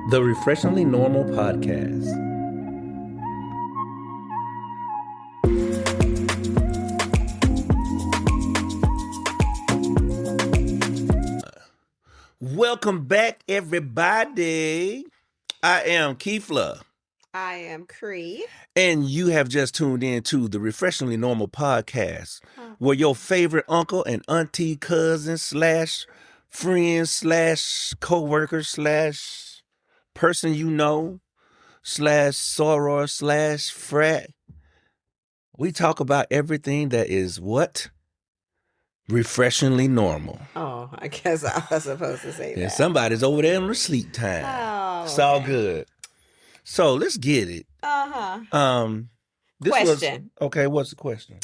The Refreshingly Normal Podcast. Welcome back, everybody. I am Keefla. I am Cree. And you have just tuned in to the Refreshingly Normal Podcast, where your favorite uncle and auntie, cousin, slash friend, slash co-worker, slash person you know, slash soror, slash frat. We talk about everything that is what? Refreshingly normal. Oh, I guess I was supposed to say that. And somebody's over there on the sleep time. Oh, it's all good. So let's get it. Question. Okay, what's the question?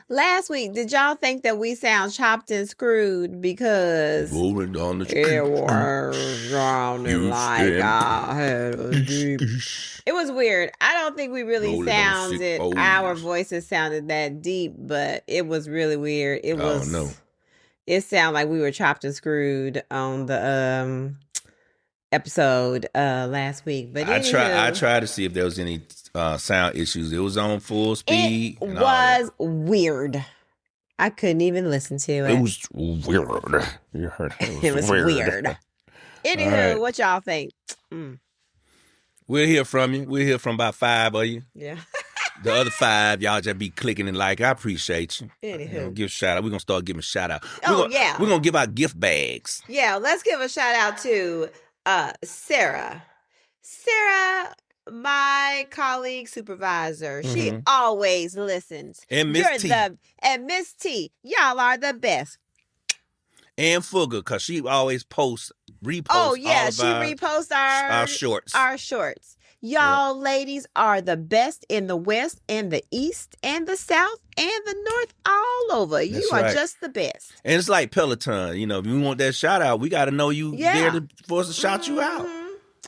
Last week, did y'all think that we sound chopped and screwed because rolling down the street? It was sounding like I had a deep. It was weird. I don't think we really sounded. Our voices sounded that deep, but it was really weird. It was. Oh no! It sounded like we were chopped and screwed on the episode last week. But I tried to see if there was any sound issues. It was on full speed. It was weird. I couldn't even listen to it. It was weird. You heard it was weird. Anywho, right. What y'all think? We'll hear from you. We'll hear from about 5 of you. Yeah. The other 5, y'all just be clicking and like. I appreciate you. Anywho. Give a shout out. We're going to start giving a shout out. We're going to give out gift bags. Yeah, let's give a shout out to Sarah. Sarah, my colleague supervisor, she always listens. And Miss T. And Miss T, y'all are the best. And Fugger, because she always reposts. Oh yeah, she reposts our shorts. Our shorts. Y'all ladies are the best in the West and the East and the South and the North, all over. That's you are just the best. And it's like Peloton. You know, if we want that shout out, we got to know you there for us to shout you out.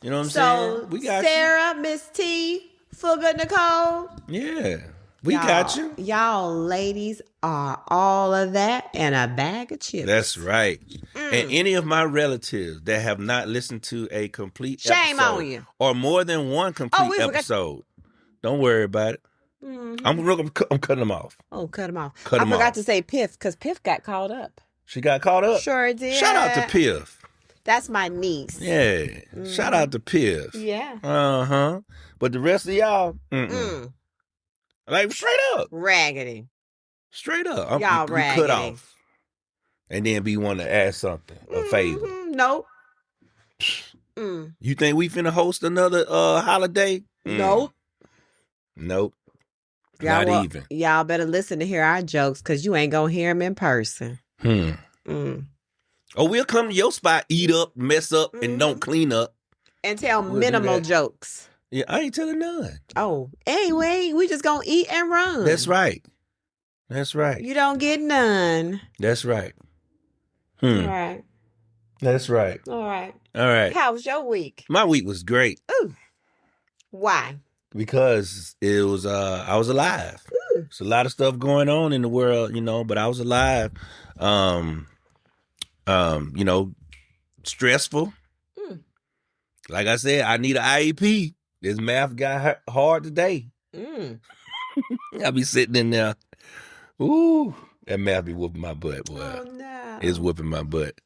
You know what I'm saying? We got Sarah, Miss T, Fugger, Nicole. Yeah, we got you. Y'all ladies are all of that and a bag of chips. That's right. And any of my relatives that have not listened to a complete Shame episode on you. or more than one complete episode, don't worry about it. I'm cutting them off. Oh, cut them off. I forgot to say Piff because Piff got caught up. She got caught up? Sure did. Shout out to Piff. That's my niece. Yeah. Shout out to Piff. Yeah. Uh-huh. But the rest of y'all, like straight up. Raggedy. Straight up. Y'all raggedy. Cut off. And then be wanting to ask something, a favor. Nope. You think we finna host another holiday? Nope. Nope. Not even. Y'all better listen to hear our jokes because you ain't gonna hear them in person. Oh, we'll come to your spot, eat up, mess up, and don't clean up. And tell minimal jokes. Yeah, I ain't telling none. Oh, anyway, we just gonna eat and run. That's right. That's right. You don't get none. That's right. All right. That's right. All right. All right. How was your week? My week was great. Ooh. Why? Because it was I was alive. There's a lot of stuff going on in the world, but I was alive. Stressful. Like I said, I need an IEP. This math got hard today. I be sitting in there. Ooh, that math be whooping my butt, boy. Oh no, it's whooping my butt.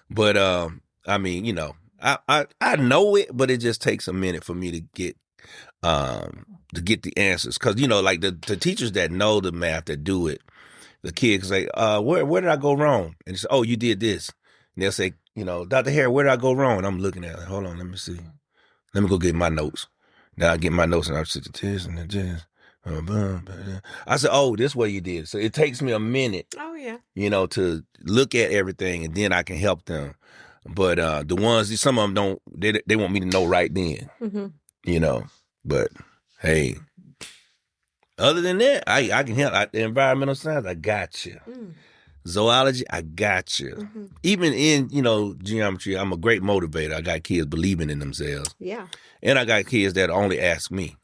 But I mean, I know it, but it just takes a minute for me to get the answers, because like the teachers that know the math, that do it, the kids say, where did I go wrong? And they say, oh, you did this. And they'll say, Dr. Harry, where did I go wrong? And I'm looking at it. Hold on, let me see. Let me go get my notes. Then I get my notes and I sit this and this. I said, oh, this way you did. So it takes me a minute. Oh yeah. To look at everything, and then I can help them. But the ones, some of them don't. They want me to know right then. But hey, other than that, I can help. The environmental science, I got you. Zoology, I got you. Even in geometry, I'm a great motivator. I got kids believing in themselves. Yeah. And I got kids that only ask me.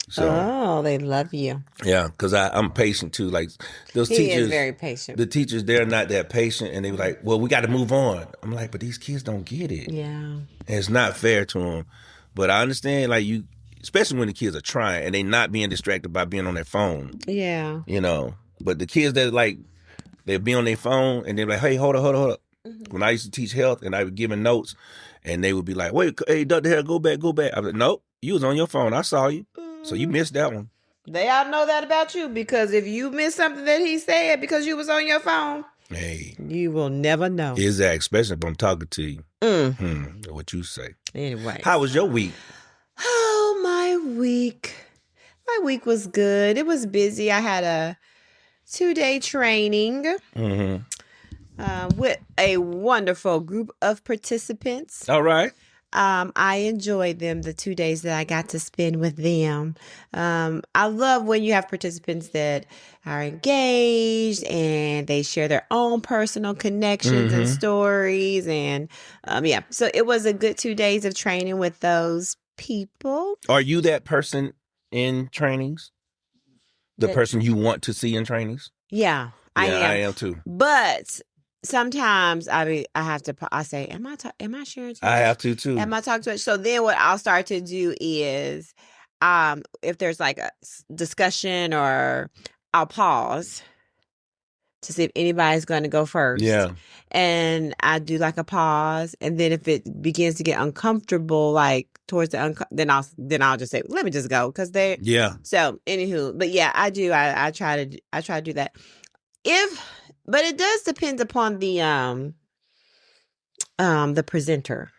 So, they love you. Yeah, because I'm patient too. Like those He teachers, is very patient. the teachers, they're not that patient, and they were like, "Well, we got to move on." I'm like, "But these kids don't get it. Yeah, And it's not fair to them." But I understand, like you, especially when the kids are trying and they not being distracted by being on their phone. Yeah, But the kids that like they'd be on their phone and they're like, "Hey, hold up." Mm-hmm. When I used to teach health and I was giving notes, and they would be like, "Wait, hey, Dr. Harris, go back." I was like, "Nope, you was on your phone. I saw you, so you missed that one." They all know that about you, because if you miss something that he said because you was on your phone, hey, you will never know. Exactly, especially if I'm talking to you. What you say. Anyway. How was your week? Oh, my week. My week was good. It was busy. I had a 2-day training with a wonderful group of participants. All right. I enjoyed them, the 2 days that I got to spend with them. I love when you have participants that are engaged and they share their own personal connections and stories. And so it was a good 2 days of training with those people. Are you that person in trainings? The person you want to see in trainings? Yeah, I am too. But sometimes I say, am I sharing too much? I have to too. Am I talking too much? So then what I'll start to do is, if there's like a discussion, or I'll pause to see if anybody's going to go first. Yeah. And I do like a pause, and then if it begins to get uncomfortable, like towards the then I'll just say, let me just go, because they. Yeah. So anywho, but yeah, I do. I try to do that. But it does depend upon the presenter.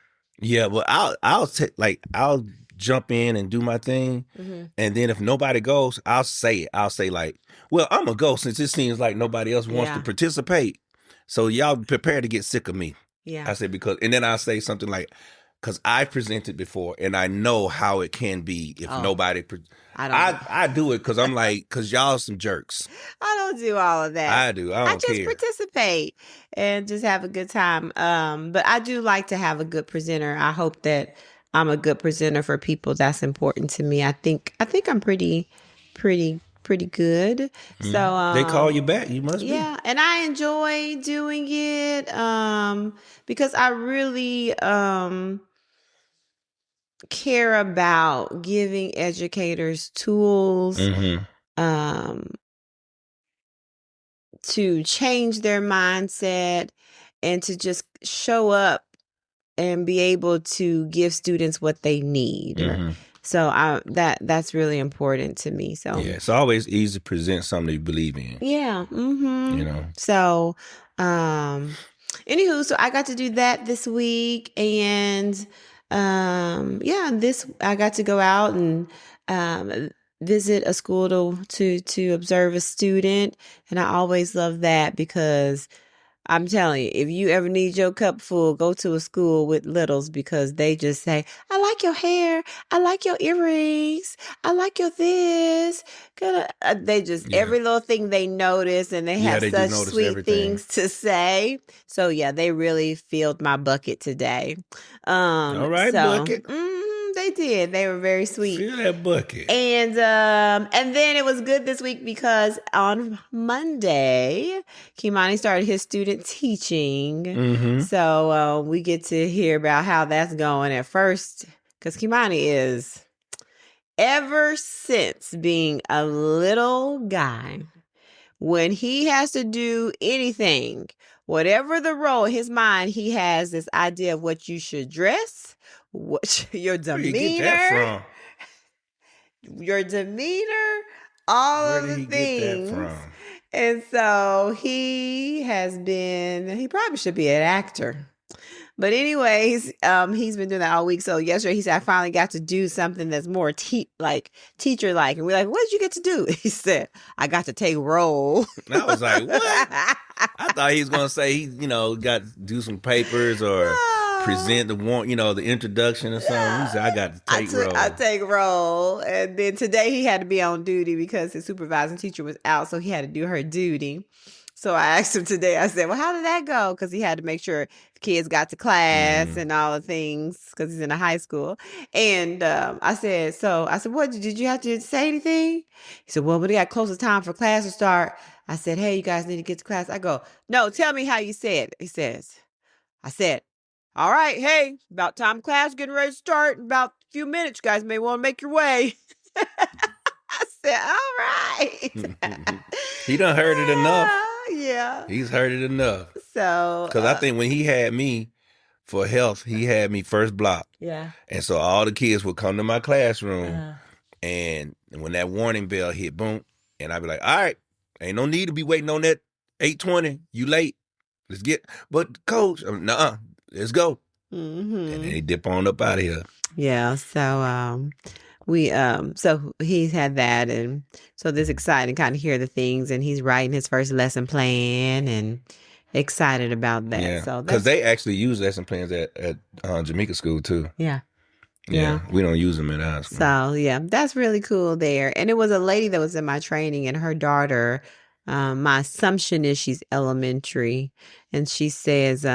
Yeah, well, I'll jump in and do my thing, and then if nobody goes, I'll say it. I'll say like, "Well, I'm gonna go since it seems like nobody else wants to participate. So y'all prepare to get sick of me." Yeah, I say and then I'll say something like, "Because I presented before, and I know how it can be if nobody." I do it because I'm like, because y'all some jerks. I don't do all of that. I do. I just participate and just have a good time. But I do like to have a good presenter. I hope that I'm a good presenter for people. That's important to me. I think I'm pretty good. So they call you back. You must be. Yeah, and I enjoy doing it because I really care about giving educators tools to change their mindset and to just show up and be able to give students what they need. So that's really important to me. So yeah, it's always easy to present something you believe in. Yeah. So anywho, so I got to do that this week, and I got to go out and visit a school to observe a student, and I always love that, because I'm telling you, if you ever need your cup full, go to a school with littles, because they just say, I like your hair. I like your earrings. I like your this. They just, every little thing they notice, and they have such sweet things to say. So yeah, they really filled my bucket today. All right, bucket. They did. They were very sweet. Fill that bucket. And then it was good this week because on Monday, Kimani started his student teaching. So we get to hear about how that's going at first, because Kimani is, ever since being a little guy, when he has to do anything, whatever the role in his mind, he has this idea of what you should dress, what your demeanor, where did he get that from? Your demeanor, all of the things. Get that from? And so he probably should be an actor. But anyways, he's been doing that all week. So yesterday he said, I finally got to do something that's more teacher-like. And we're like, what did you get to do? He said, I got to take role. And I was like, what? I thought he was going to say he, got to do some papers or present the introduction or something. He said, I got to take role. I take role. And then today he had to be on duty because his supervising teacher was out. So he had to do her duty. So I asked him today, I said, well, how did that go? Because he had to make sure the kids got to class and all the things because he's in a high school. And I said, what, did you have to say anything? He said, well, when it got close to time for class to start, I said, hey, you guys need to get to class. I go, no, tell me how you said. He says, I said, all right, hey, about time class getting ready to start in about a few minutes. You guys may want to make your way. I said, all right. He done heard it enough. Yeah. He's heard it enough. So. Because I think when he had me for health, he had me first block. Yeah. And so all the kids would come to my classroom. And when that warning bell hit, boom, and I'd be like, all right, ain't no need to be waiting on that 8:20. You late. Let's get, but coach, nuh-uh, let's go. And then they dip on up out of here. Yeah. So, so he's had that, and so this exciting kind of hear the things, and he's writing his first lesson plan and excited about that. Yeah. So because they actually use lesson plans at Jamaica School too. Yeah. Yeah, we don't use them at us. So yeah, that's really cool there. And it was a lady that was in my training, and her daughter. My assumption is she's elementary, and she says,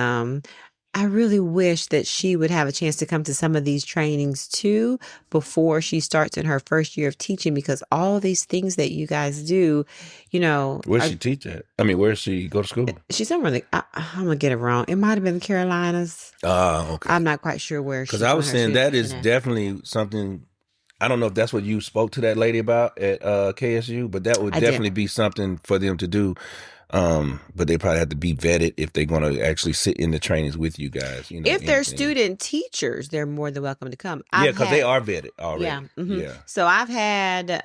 I really wish that she would have a chance to come to some of these trainings too before she starts in her first year of teaching, because all these things that you guys do, Where's she teach at? I mean, where's she go to school? She's somewhere I'm going to get it wrong. It might have been the Carolinas. Okay. I'm not quite sure where. Because I was saying that is definitely something. I don't know if that's what you spoke to that lady about at KSU, but that would definitely be something for them to do. But they probably have to be vetted if they're going to actually sit in the trainings with you guys. If they're student teachers, they're more than welcome to come. Yeah, because they are vetted already. Yeah. Yeah. So I've had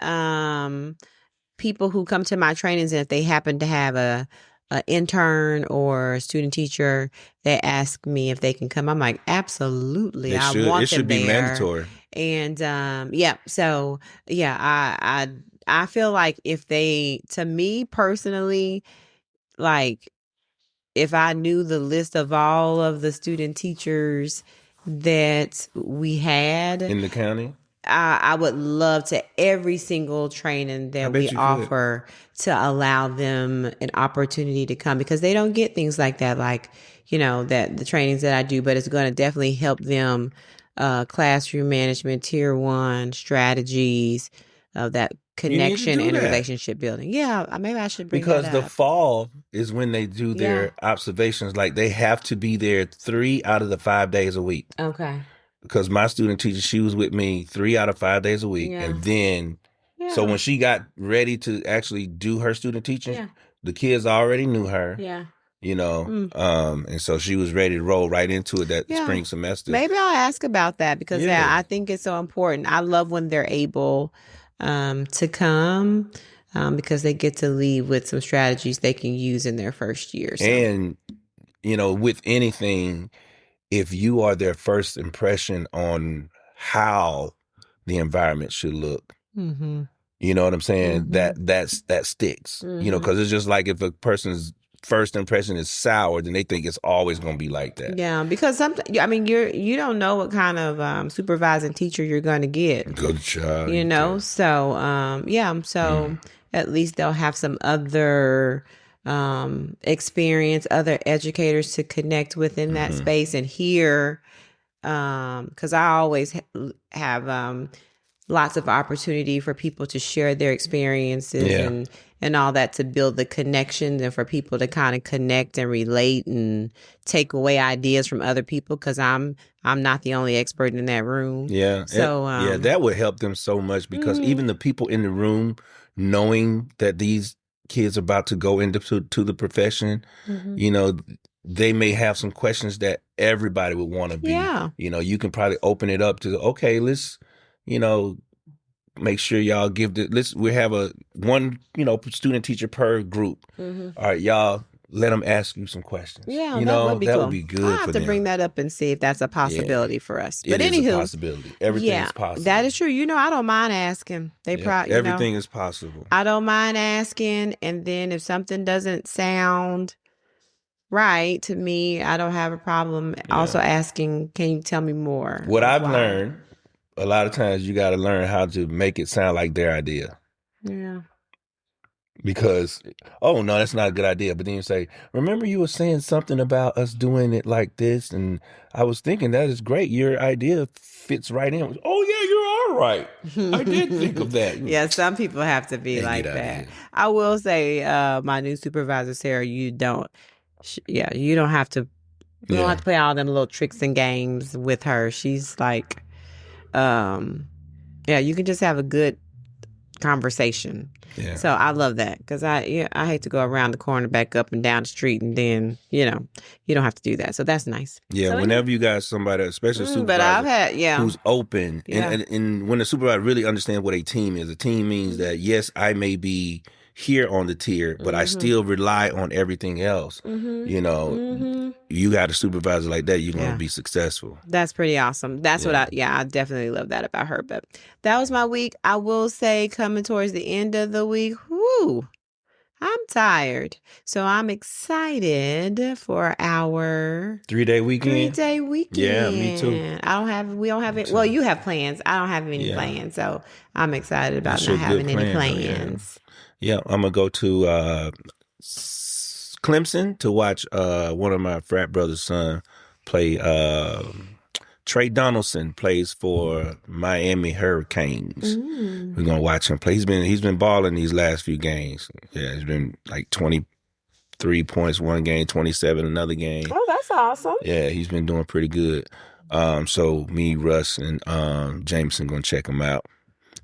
people who come to my trainings, and if they happen to have a intern or a student teacher, they ask me if they can come. I'm like, absolutely. I want them there. It should be mandatory. And so I feel like if they, to me personally, like if I knew the list of all of the student teachers that we had in the county, I would love to every single training that we offer to allow them an opportunity to come, because they don't get things like that, like, that the trainings that I do, but it's going to definitely help them classroom management, tier 1 strategies of that connection and relationship building. Yeah, maybe I should bring that up. Because the fall is when they do their observations. Like they have to be there 3 out of the 5 days a week. Okay. Because my student teacher, she was with me 3 out of 5 days a week. Yeah. And then, so when she got ready to actually do her student teaching, the kids already knew her. Yeah. And so she was ready to roll right into it that spring semester. Maybe I'll ask about that, because I think it's so important. I love when they're able to come because they get to leave with some strategies they can use in their first year. So. And, with anything, if you are their first impression on how the environment should look, you know what I'm saying? That sticks, because it's just like if a person's first impression is sour, then they think it's always going to be like that. Yeah, because sometimes, you don't know what kind of supervising teacher you're going to get. Good job. So, at least they'll have some other experience, other educators to connect with in that space and hear, because I always have lots of opportunity for people to share their experiences and all that, to build the connections and for people to kind of connect and relate and take away ideas from other people, because I'm not the only expert in that room. Yeah. So that would help them so much, because even the people in the room knowing that these kids are about to go into the profession, they may have some questions that everybody would want to be. Yeah. You can probably open it up to, okay, let's, make sure y'all we have one student teacher per group. All right, y'all, let them ask you some questions. Yeah, that would be cool. Would be good. I'll have to bring that up and see if that's a possibility for us. But it is a possibility. Everything is possible. That is true. I don't mind asking. Everything is possible. I don't mind asking, and then if something doesn't sound right to me, I don't have a problem also asking, can you tell me more? What I've learned, a lot of times you got to learn how to make it sound like their idea. Yeah. Because, oh, no, that's not a good idea. But then you say, remember you were saying something about us doing it like this, and I was thinking that is great. Your idea fits right in. Oh, yeah, you are right. I did think of that. Yeah, some people have to be like that. I will say, my new supervisor, Sarah, you don't have to, you don't have to play all them little tricks and games with her. She's like, you can just have a good conversation. Yeah. So I love that because I hate to go around the corner, back up and down the street, and then you don't have to do that. So that's nice. Yeah, so whenever you got somebody, especially a supervisor, but I've had who's open, and when the supervisor really understands what a team is, a team means that yes, I may be here on the tier, but I still rely on everything else. You got a supervisor like that, you're going to be successful. That's pretty awesome. That's what I definitely love that about her. But that was my week. I will say, coming towards the end of the week, I'm tired. So I'm excited for our 3-day weekend. 3-day weekend. Yeah, me too. We don't have it. Well, you have plans. I don't have any plans. So I'm excited about not having any plans. Yeah, I'm going to go to Clemson to watch one of my frat brother's son play. Trey Donaldson plays for Miami Hurricanes. We're going to watch him play. He's been balling these last few games. Yeah, he's been like 23 points one game, 27 another game. Oh, that's awesome. Yeah, he's been doing pretty good. So me, Russ, and Jameson going to check him out.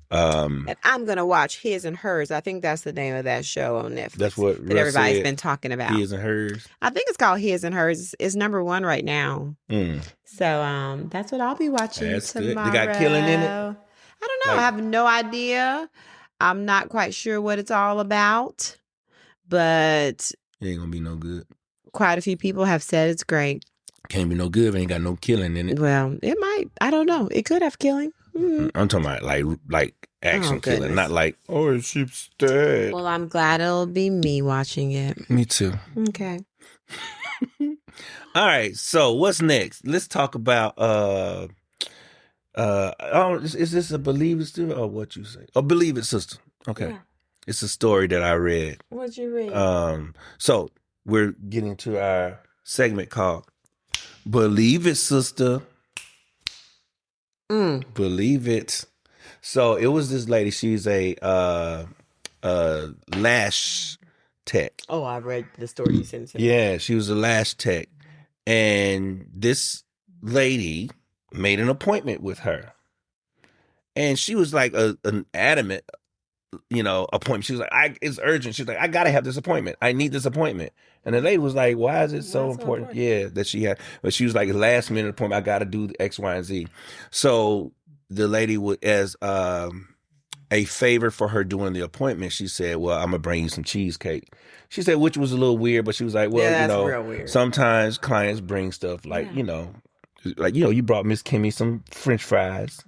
And I'm going to watch His and Hers. I think that's the name of that show on Netflix. That's what that everybody's been talking about. His and Hers. I think it's called His and Hers. It's number 1 right now. So that's what I'll be watching tomorrow. They got killing in it? I don't know. I have no idea. I'm not quite sure what it's all about. But it ain't going to be no good. Quite a few people have said it's great. Can't be no good if it ain't got no killing in it. Well, it might. I don't know. It could have killing. I'm talking about like action killing, not like, oh, she's dead. Well, I'm glad it'll be me watching it. Me too. Okay. All right. So what's next? Let's talk about is this a Believe It Sister or what you say? Oh, Believe It Sister. Okay. Yeah. It's a story that I read. What'd you read? So we're getting to our segment called Believe It Sister. Believe it. So it was this lady. She's a lash tech. Oh, I read the story you sent to me. Yeah, she was a lash tech, and this lady made an appointment with her, and she was like an adamant, appointment. She was like, "It's urgent." She's like, "I gotta have this appointment. I need this appointment." And the lady was like, "Why is it so important?" Yeah, that she had, but she was like, "Last minute appointment. I got to do X, Y, and Z." So the lady would, as a favor for her doing the appointment, she said, "Well, I'm gonna bring you some cheesecake." She said, which was a little weird, but she was like, "Well, that's real weird. Sometimes clients bring stuff like, you brought Miss Kimmy some French fries."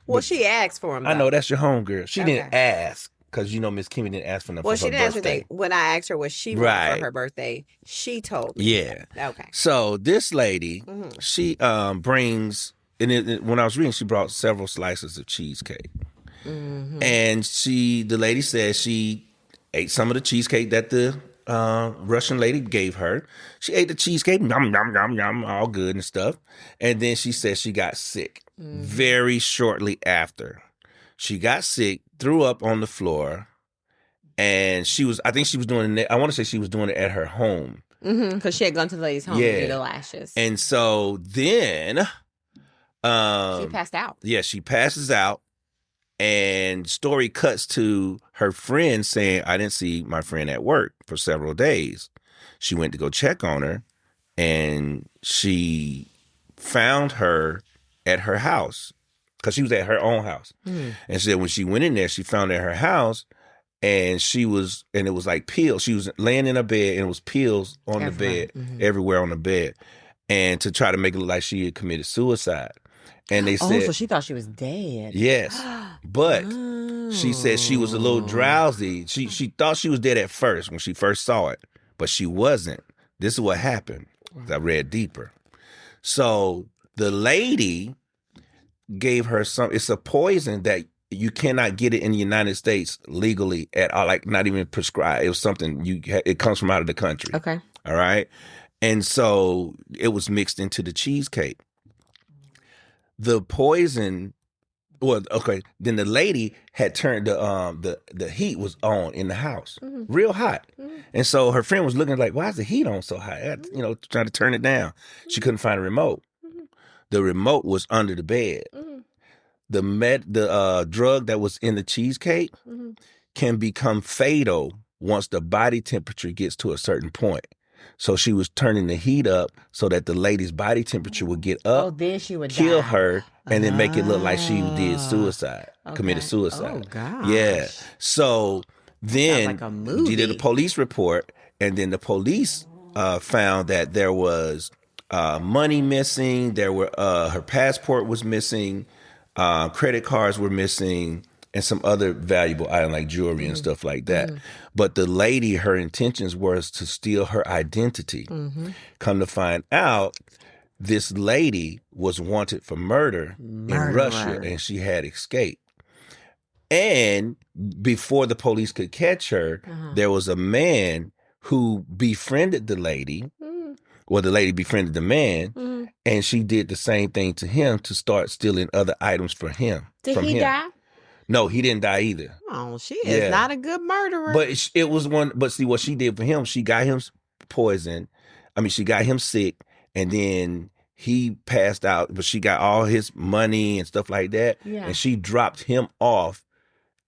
Well, she asked for them. I know, that's your homegirl. She didn't ask. Because Miss Kimmy didn't ask for them for her birthday. Well, she didn't ask when I asked her what she wanted for her birthday. She told me. Yeah. Okay. So this lady, she brings, when I was reading, she brought several slices of cheesecake. And the lady said she ate some of the cheesecake that the Russian lady gave her. She ate the cheesecake, yum, yum, yum, yum, all good and stuff. And then she said she got sick very shortly after. She got sick, threw up on the floor, and I think she was doing it, I want to say she was doing it at her home. Because she had gone to the lady's home to do the lashes. And so then... she passed out. Yeah, she passes out, and story cuts to her friend saying, "I didn't see my friend at work for several days." She went to go check on her, and she found her at her house. Because she was at her own house. And she said when she went in there, she found at her house, and it was like peels. She was laying in a bed, and it was peels on the bed, everywhere on the bed. And to try to make it look like she had committed suicide. And they said... Oh, so she thought she was dead. Yes. But she said she was a little drowsy. She thought she was dead at first when she first saw it, but she wasn't. This is what happened. I read deeper. So the lady... gave her it's a poison that you cannot get it in the United States legally at all, like not even prescribed. It was something it comes from out of the country. Okay. All right. And so it was mixed into the cheesecake. The poison, then the lady had turned the heat was on in the house, real hot. And so her friend was looking like, why is the heat on so high? Trying to turn it down. She couldn't find a remote. The remote was under the bed. The drug that was in the cheesecake can become fatal once the body temperature gets to a certain point. So she was turning the heat up so that the lady's body temperature would get up. Oh, then she would kill die. her, and then make it look like she did suicide, committed suicide. Oh, gosh. Yeah. So then like a movie. she did a police report, and then the police found that there was money missing. There were her passport was missing, credit cards were missing, and some other valuable items like jewelry and stuff like that. But the lady, her intentions was to steal her identity. Come to find out, this lady was wanted for murder in Russia, and she had escaped. And before the police could catch her, there was a man who befriended the lady, or the lady befriended the man, and she did the same thing to him to start stealing other items for him. Did he die? No, he didn't die either. Oh, she is not a good murderer. But it was one. But see, what she did for him, she got him poison. I mean, she got him sick, and then he passed out. But she got all his money and stuff like that, and she dropped him off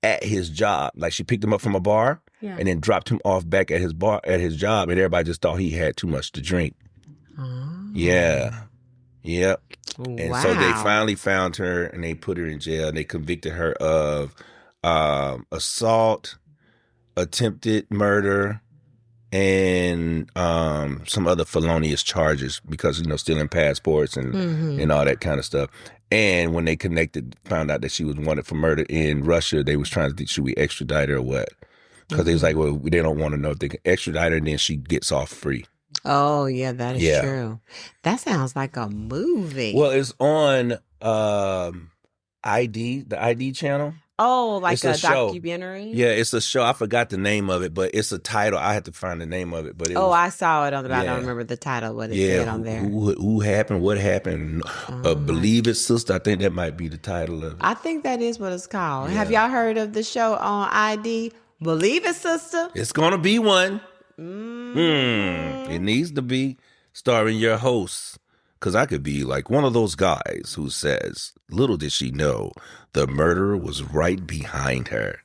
at his job. Like she picked him up from a bar, and then dropped him off back at his job, and everybody just thought he had too much to drink. Yeah. Yep. And so they finally found her and they put her in jail. And they convicted her of assault, attempted murder, and some other felonious charges because, stealing passports and all that kind of stuff. And when they found out that she was wanted for murder in Russia, they was trying to think, should we extradite her or what? Because they was like, well, they don't want to know if they can extradite her and then she gets off free. Oh, yeah, that is true. That sounds like a movie. Well, it's on the ID channel. Oh, like it's a show. documentary? Yeah, it's a show. I forgot the name of it, but it's a title. I had to find the name of it. But I saw it on the back. I don't remember the title, what it said on there. Who happened? What happened? Believe It, Sister. I think that might be the title of it. I think that is what it's called. Yeah. Have y'all heard of the show on ID? Believe It, Sister? It's going to be one. It needs to be, starring your hosts, because I could be like one of those guys who says, little did she know the murderer was right behind her.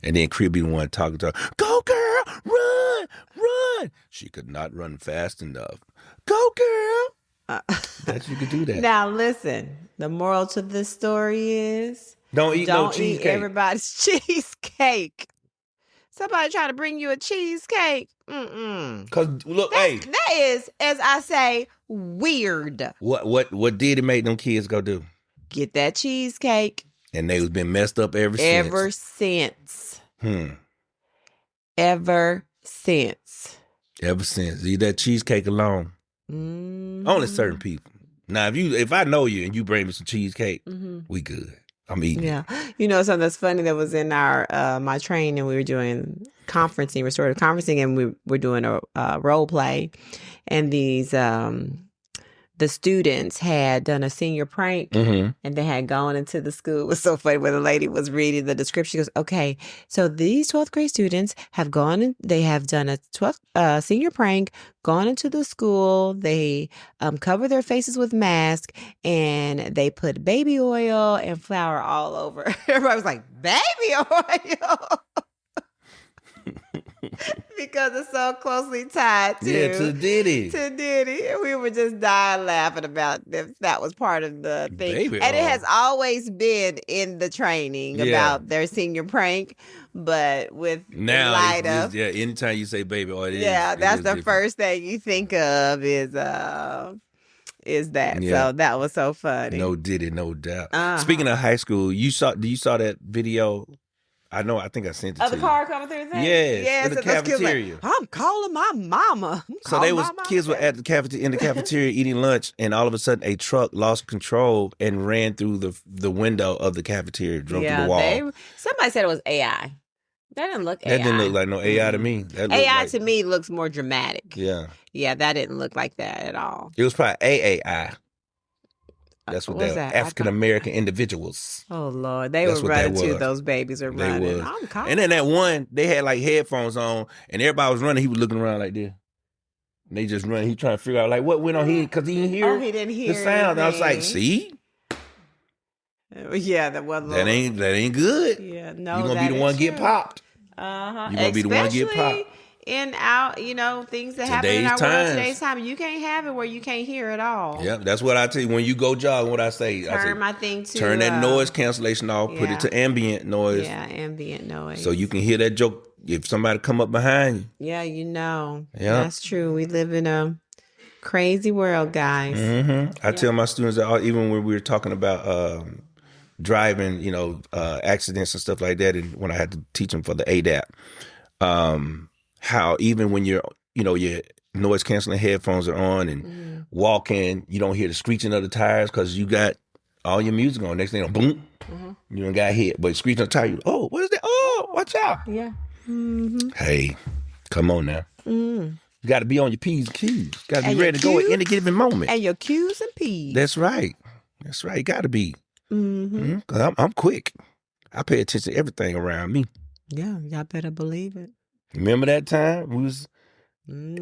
And then Crib be the one talking to her, go girl, run. She could not run fast enough. Go girl. That you could do that. Now listen, the moral to this story is don't eat cheesecake. Everybody's cheesecake. Somebody trying to bring you a cheesecake. Cause look, that is, as I say, weird. What did it make them kids go do? Get that cheesecake. And they was been messed up ever since. Ever since. Leave that cheesecake alone. Only certain people. Now, if I know you and you bring me some cheesecake, we good. I'm eating. Yeah. Something that's funny that was in our my training, we were doing restorative conferencing, and we were doing a role play, and these the students had done a senior prank, and they had gone into the school. It was so funny when the lady was reading the description. She goes, okay, so these 12th grade students have done a 12th senior prank, gone into the school. They cover their faces with masks, and they put baby oil and flour all over. Everybody was like, baby oil? Because it's so closely tied to Diddy. And we were just dying laughing about if that was part of the thing. Baby and oil. It has always been in the training about their senior prank, but with now, light of. Anytime you say baby oil, that's the first thing you think of is that. Yeah. So that was so funny. No Diddy, no doubt. Speaking of high school, you saw that video I know. I think I sent it to the you. car coming through the thing? Yes, in the cafeteria. Like, I'm calling my mama. So kids were at the cafeteria in the cafeteria eating lunch, and all of a sudden a truck lost control and ran through the window of the cafeteria, drove through the wall. Somebody said it was AI. That didn't look AI. That didn't look like no AI to me. AI to me looks more dramatic. Yeah. Yeah, that didn't look like that at all. It was probably AAI. That's what they African American individuals. Oh Lord, they were running too. Those babies are running. And then that one, they had like headphones on, and everybody was running. He was looking around like this. And they just running. He trying to figure out like what went on here because he didn't hear. Oh, he didn't hear the sound. Anything. I was like, see. Yeah, that was. That ain't good. Yeah, no. You're gonna be the one get popped. You're gonna be the one get popped. In out, things that happen in our world today's time, you can't have it where you can't hear at all. Yeah, that's what I tell you. When you go jogging, what I say, my thing to turn that noise cancellation off, put it to ambient noise. Yeah, ambient noise. So you can hear that joke if somebody come up behind you. Yeah, Yeah, that's true. We live in a crazy world, guys. Mm-hmm. I tell my students that even when we were talking about driving, accidents and stuff like that, and when I had to teach them for the ADAP. How even when your noise canceling headphones are on and walking, you don't hear the screeching of the tires because you got all your music on. Next thing, boom, you done got hit. But screeching of the tire, oh, what is that? Oh, watch out! Yeah. Mm-hmm. Hey, come on now. You got to be on your P's and Q's. Got to be ready to go at any given moment. And your Q's and P's. That's right. You got to be. Because I'm quick. I pay attention to everything around me. Yeah, y'all better believe it. Remember that time we was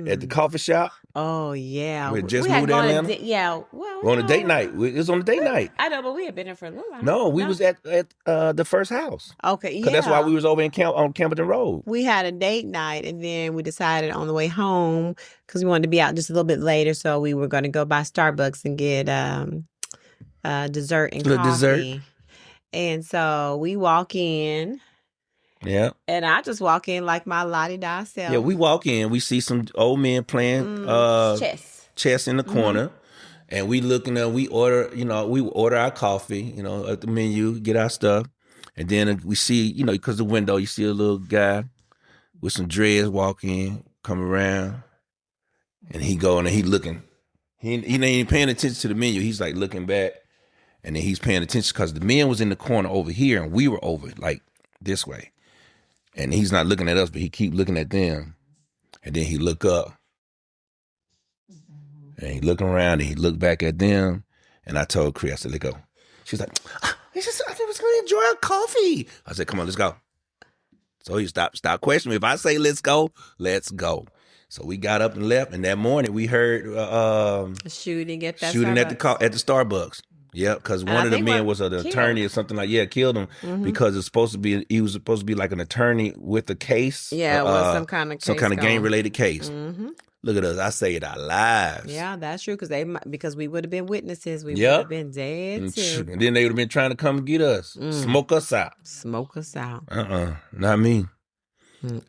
at the coffee shop? Oh yeah, we just moved to Atlanta. Well, on a date night. It was on a date night. I know, but we had been there for a little while. No, we was at the first house. Okay, yeah. Because that's why we was over on Campbellton Road. We had a date night, and then we decided on the way home because we wanted to be out just a little bit later, so we were going to go by Starbucks and get dessert and coffee. Dessert. And so we walk in. Yeah. And I just walk in like my la-di-da self. Yeah, we walk in, we see some old men playing chess in the corner. And we looking up, we order our coffee, at the menu, get our stuff. And then we see, because the window, you see a little guy with some dreads walk in, come around. And he going and he looking. He ain't even paying attention to the menu. He's like looking back. And then he's paying attention because the man was in the corner over here and we were over like this way. And he's not looking at us, but he keep looking at them. And then he look up. And he looking around and he looked back at them. And I told Cree, I said, let's go. She was like, I was going to enjoy our coffee. I said, come on, let's go. So he stop questioning me. If I say let's go, let's go. So we got up and left. And that morning we heard shooting at the Starbucks. Yeah, because one of the men was an attorney or something killed him because he was supposed to be like an attorney with a case. Yeah, it was some kind of gang related case. Look at us, I saved our lives. Yeah, that's true because we would have been witnesses. We would have been dead too. And then they would have been trying to come get us, smoke us out. Not me.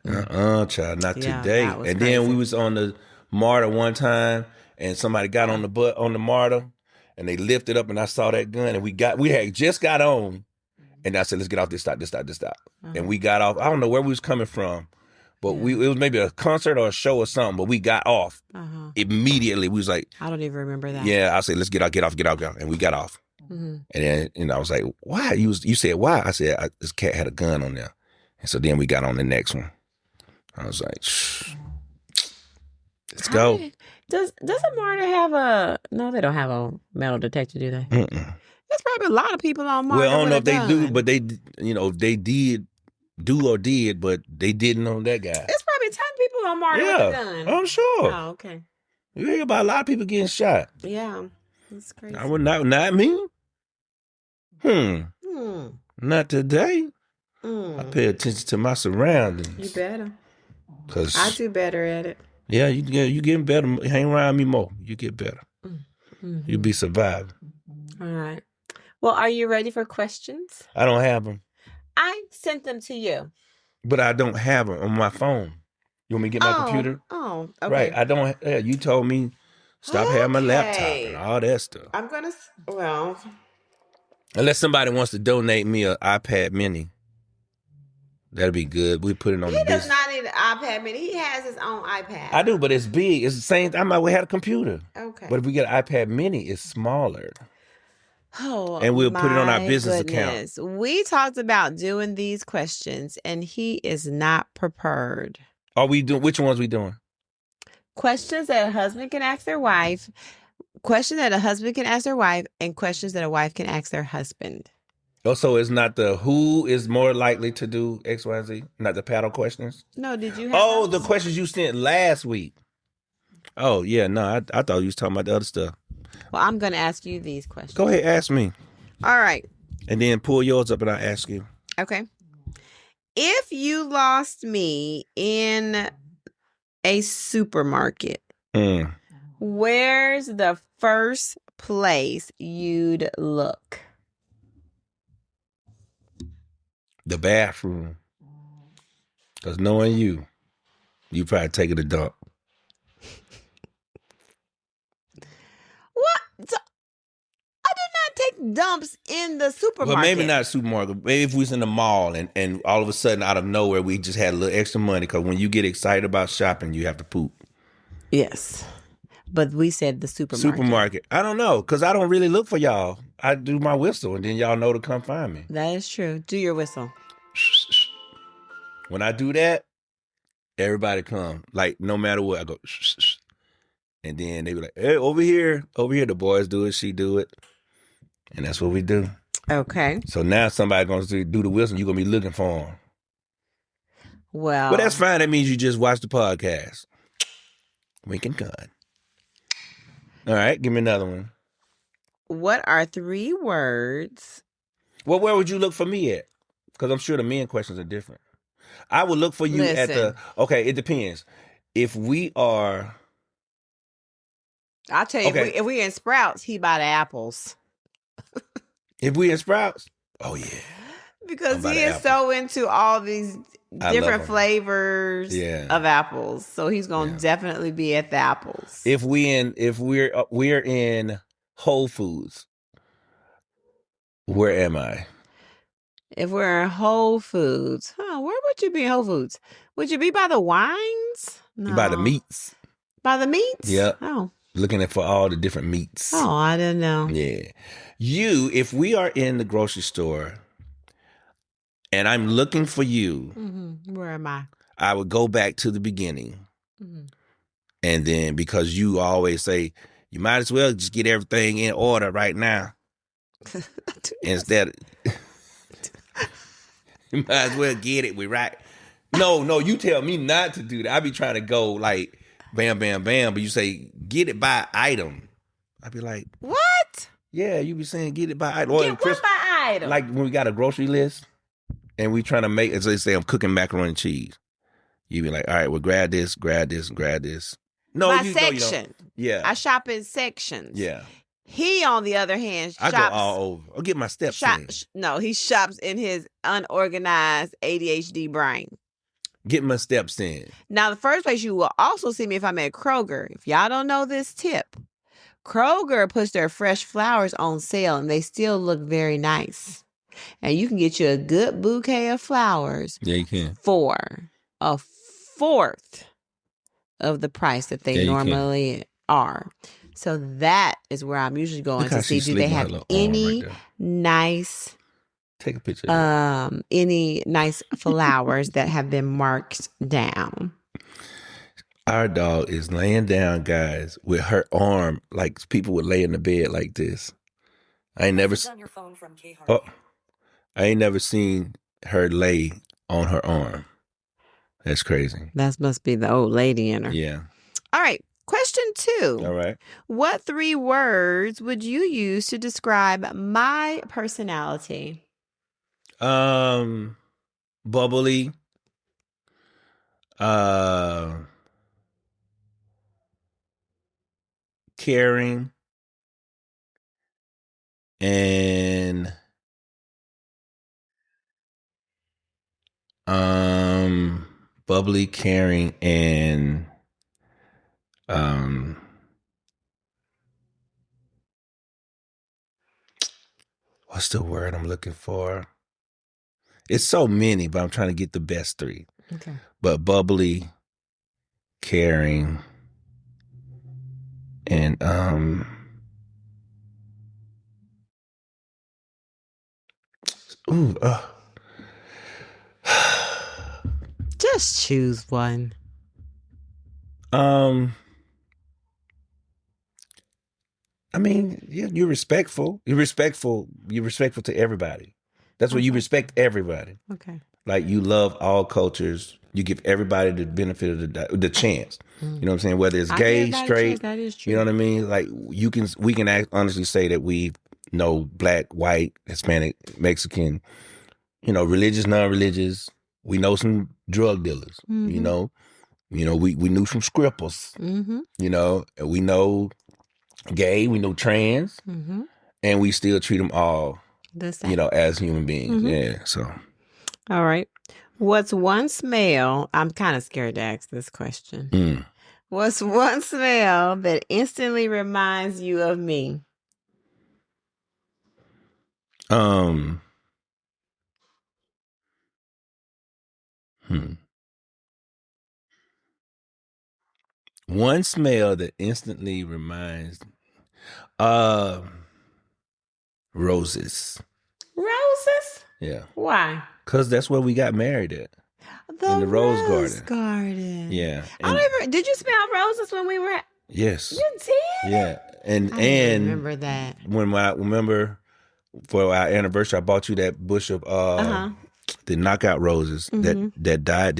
Child, not today. And crazy. Then we was on the MARTA one time, and somebody got on the MARTA. And they lifted up, and I saw that gun, and we had just got on, and I said, "Let's get off this stop." And we got off. I don't know where we was coming from, but it was maybe a concert or a show or something. But we got off immediately. We was like, I don't even remember that. Yeah, I said, "Let's get off," and we got off. And then I was like, "Why?" You said, "Why?" I said, "This cat had a gun on there," and so then we got on the next one. I was like, "Shh, let's go." Does a MARTA have a... No, they don't have a metal detector, do they? There's probably a lot of people on MARTA. Well, I don't know if they do, but they did but they didn't on that guy. There's probably a ton of people on MARTA with a gun. I'm sure. Oh, okay. You hear about a lot of people getting shot. Yeah, that's crazy. I would not me. Not today. I pay attention to my surroundings. You better. 'Cause I do better at it. Yeah, you getting better. Hang around me more. You get better. You'll be surviving. All right. Well, are you ready for questions? I don't have them. I sent them to you. But I don't have them on my phone. You want me to get my computer? Oh, okay. Right. I don't. Yeah, you told me stop having my laptop and all that stuff. I'm going to, unless somebody wants to donate me an iPad mini. That'd be good. We put it on the He does business. not need an iPad mini. He has his own iPad. I do, but it's big. It's the same. I might we had a computer. Okay. But if we get an iPad mini, it's smaller. Oh, and we'll put it on our business goodness. account. We talked about doing these questions, and he is not prepared. Are we doing? Which ones we doing? Questions that a husband can ask their wife, questions that a husband can ask their wife, and questions that a wife can ask their husband. Oh, so it's not the who is more likely to do X, Y, Z? Not the paddle questions? No, did you have the questions you sent last week. Oh, yeah, no, I thought you was talking about the other stuff. Well, I'm going to ask you these questions. Go ahead, ask me. All right. And then pull yours up and I'll ask you. Okay. If you lost me in a supermarket, where's the first place you'd look? The bathroom. Because knowing you probably taking a dump. What? So, I did not take dumps in the supermarket. Well, maybe not supermarket. Maybe if we was in the mall and all of a sudden out of nowhere we just had a little extra money. Because when you get excited about shopping, you have to poop. Yes. But we said the supermarket. I don't know. Because I don't really look for y'all. I do my whistle and then y'all know to come find me. That is true. Do your whistle. When I do that, everybody come. Like, no matter what, I go, and then they be like, hey, over here. The boys do it, she do it. And that's what we do. Okay. So now somebody going to do the whistle, you're going to be looking for them. Well. But that's fine. That means you just watch the podcast. Wink and gun. All right, give me another one. What are 3 words? Well, where would you look for me at? Because I'm sure the men questions are different. I would look for you at the... Okay, it depends. If we are... I'll tell you, if we in Sprouts, he buy the apples. If we in Sprouts? Oh, yeah. Because he is so into all these different flavors of apples. So he's going to definitely be at the apples. If we're in Whole Foods, where am I? If we're in Whole Foods, where would you be in Whole Foods? Would you be by the wines? No. By the meats. By the meats? Yeah. Oh. Looking for all the different meats. Oh, I didn't know. Yeah. If we are in the grocery store and I'm looking for you. Mm-hmm. Where am I? I would go back to the beginning. Mm-hmm. And then because you always say, you might as well just get everything in order right now. Instead you might as well get it. We right. No, you tell me not to do that. I be trying to go like bam, bam, bam. But you say, get it by item. I be like, what? Yeah, you be saying get it by item. Get what by item? Like when we got a grocery list and we trying to make, as they say, I'm cooking macaroni and cheese. You be like, all right, well, grab this, and grab this. No, by section. Yeah. I shop in sections. Yeah. He, on the other hand, shops. I go all over. I'll get my steps in. No, he shops in his unorganized ADHD brain. Get my steps in. Now, the first place you will also see me if I'm at Kroger. If y'all don't know this tip, Kroger puts their fresh flowers on sale and they still look very nice. And you can get you a good bouquet of flowers. Yeah, you can. For a fourth of the price that they normally are. So that is where I'm usually going to see, do they have any nice... Take a picture. Any nice flowers that have been marked down. Our dog is laying down, guys, with her arm like people would lay in the bed like this. I ain't never. On your phone from I ain't never seen her lay on her arm. That's crazy. That must be the old lady in her. Yeah. All right. Question 2. All right. What 3 words would you use to describe my personality? Bubbly. Caring. And bubbly, caring, and what's the word I'm looking for? It's so many, but I'm trying to get the best 3. Okay. But bubbly, caring, and ooh, Just choose one. I mean, yeah, you're respectful. You're respectful. You're respectful to everybody. That's what you respect everybody. Okay. Like you love all cultures. You give everybody the benefit of the chance. You know what I'm saying? Whether it's gay, straight, that is true. you know what I mean? Like we can honestly say that we know black, white, Hispanic, Mexican, religious, non-religious. We know some drug dealers. You know, we knew some scrippers. And we know gay, we know trans, and we still treat them all, the same. As human beings. Yeah. So. All right. What's one smell? I'm kind of scared to ask this question. What's one smell that instantly reminds you of me? One smell that instantly reminds roses. Roses? Yeah. Why? Because that's where we got married at. In the Rose Garden. Yeah. Did you smell roses when we were at? Yes. You did? Yeah. And remember that. When I remember for our anniversary, I bought you that bush of the knockout roses that died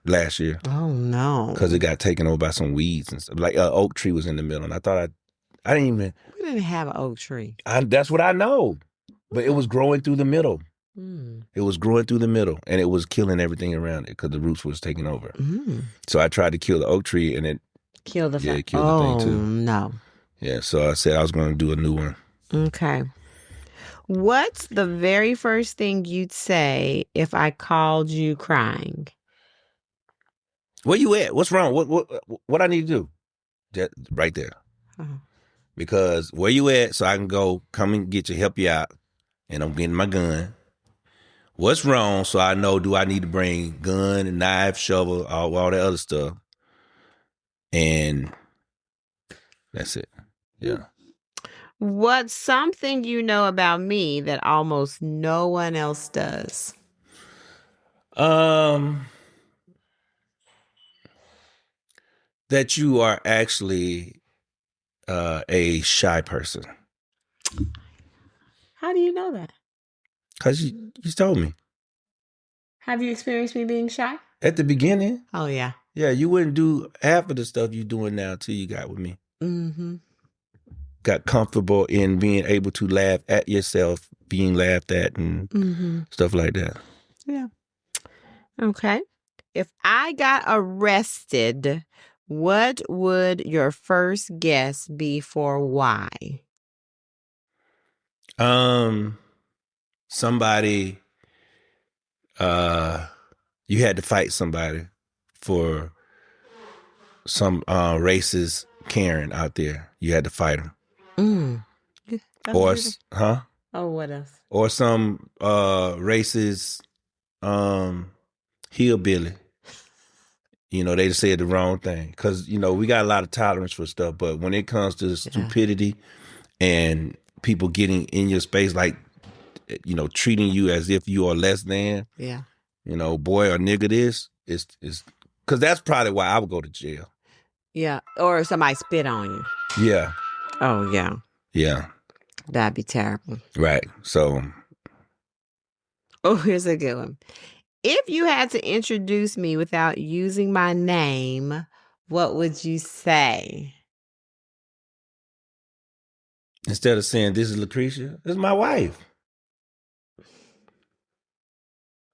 last year. Oh no. Because it got taken over by some weeds and stuff. Like an oak tree was in the middle. And I thought I didn't even. We didn't have an oak tree. That's what I know. But it was growing through the middle. It was growing through the middle, and it was killing everything around it because the roots was taking over. So I tried to kill the oak tree, and it killed the the thing too. Oh no! Yeah, so I said I was going to do a new one. Okay. What's the very first thing you'd say if I called you crying? Where you at? What's wrong? What I need to do? Just right there. Because where you at? So I can come and get you, help you out, and I'm getting my gun. What's wrong? So I know, do I need to bring gun, knife, shovel, all that other stuff? And that's it. Yeah. What's something you know about me that almost no one else does? That you are actually a shy person. How do you know that? Because you told me. Have you experienced me being shy? At the beginning. Oh, yeah. Yeah, you wouldn't do half of the stuff you're doing now till you got with me. Got comfortable in being able to laugh at yourself, being laughed at and stuff like that. Yeah. Okay. If I got arrested, what would your first guess be for why? Somebody, you had to fight somebody for some racist Karen out there. You had to fight him. Or, huh? Oh, what else? Or some racist hillbilly. They just said the wrong thing. Because, we got a lot of tolerance for stuff, but when it comes to stupidity and people getting in your space, like, treating you as if you are less than, boy or nigga this, is because that's probably why I would go to jail. Yeah, or somebody spit on you. Yeah. Oh, yeah. Yeah. That'd be terrible. Right. So. Oh, here's a good one. If you had to introduce me without using my name, what would you say? Instead of saying, this is Lucretia, this is my wife.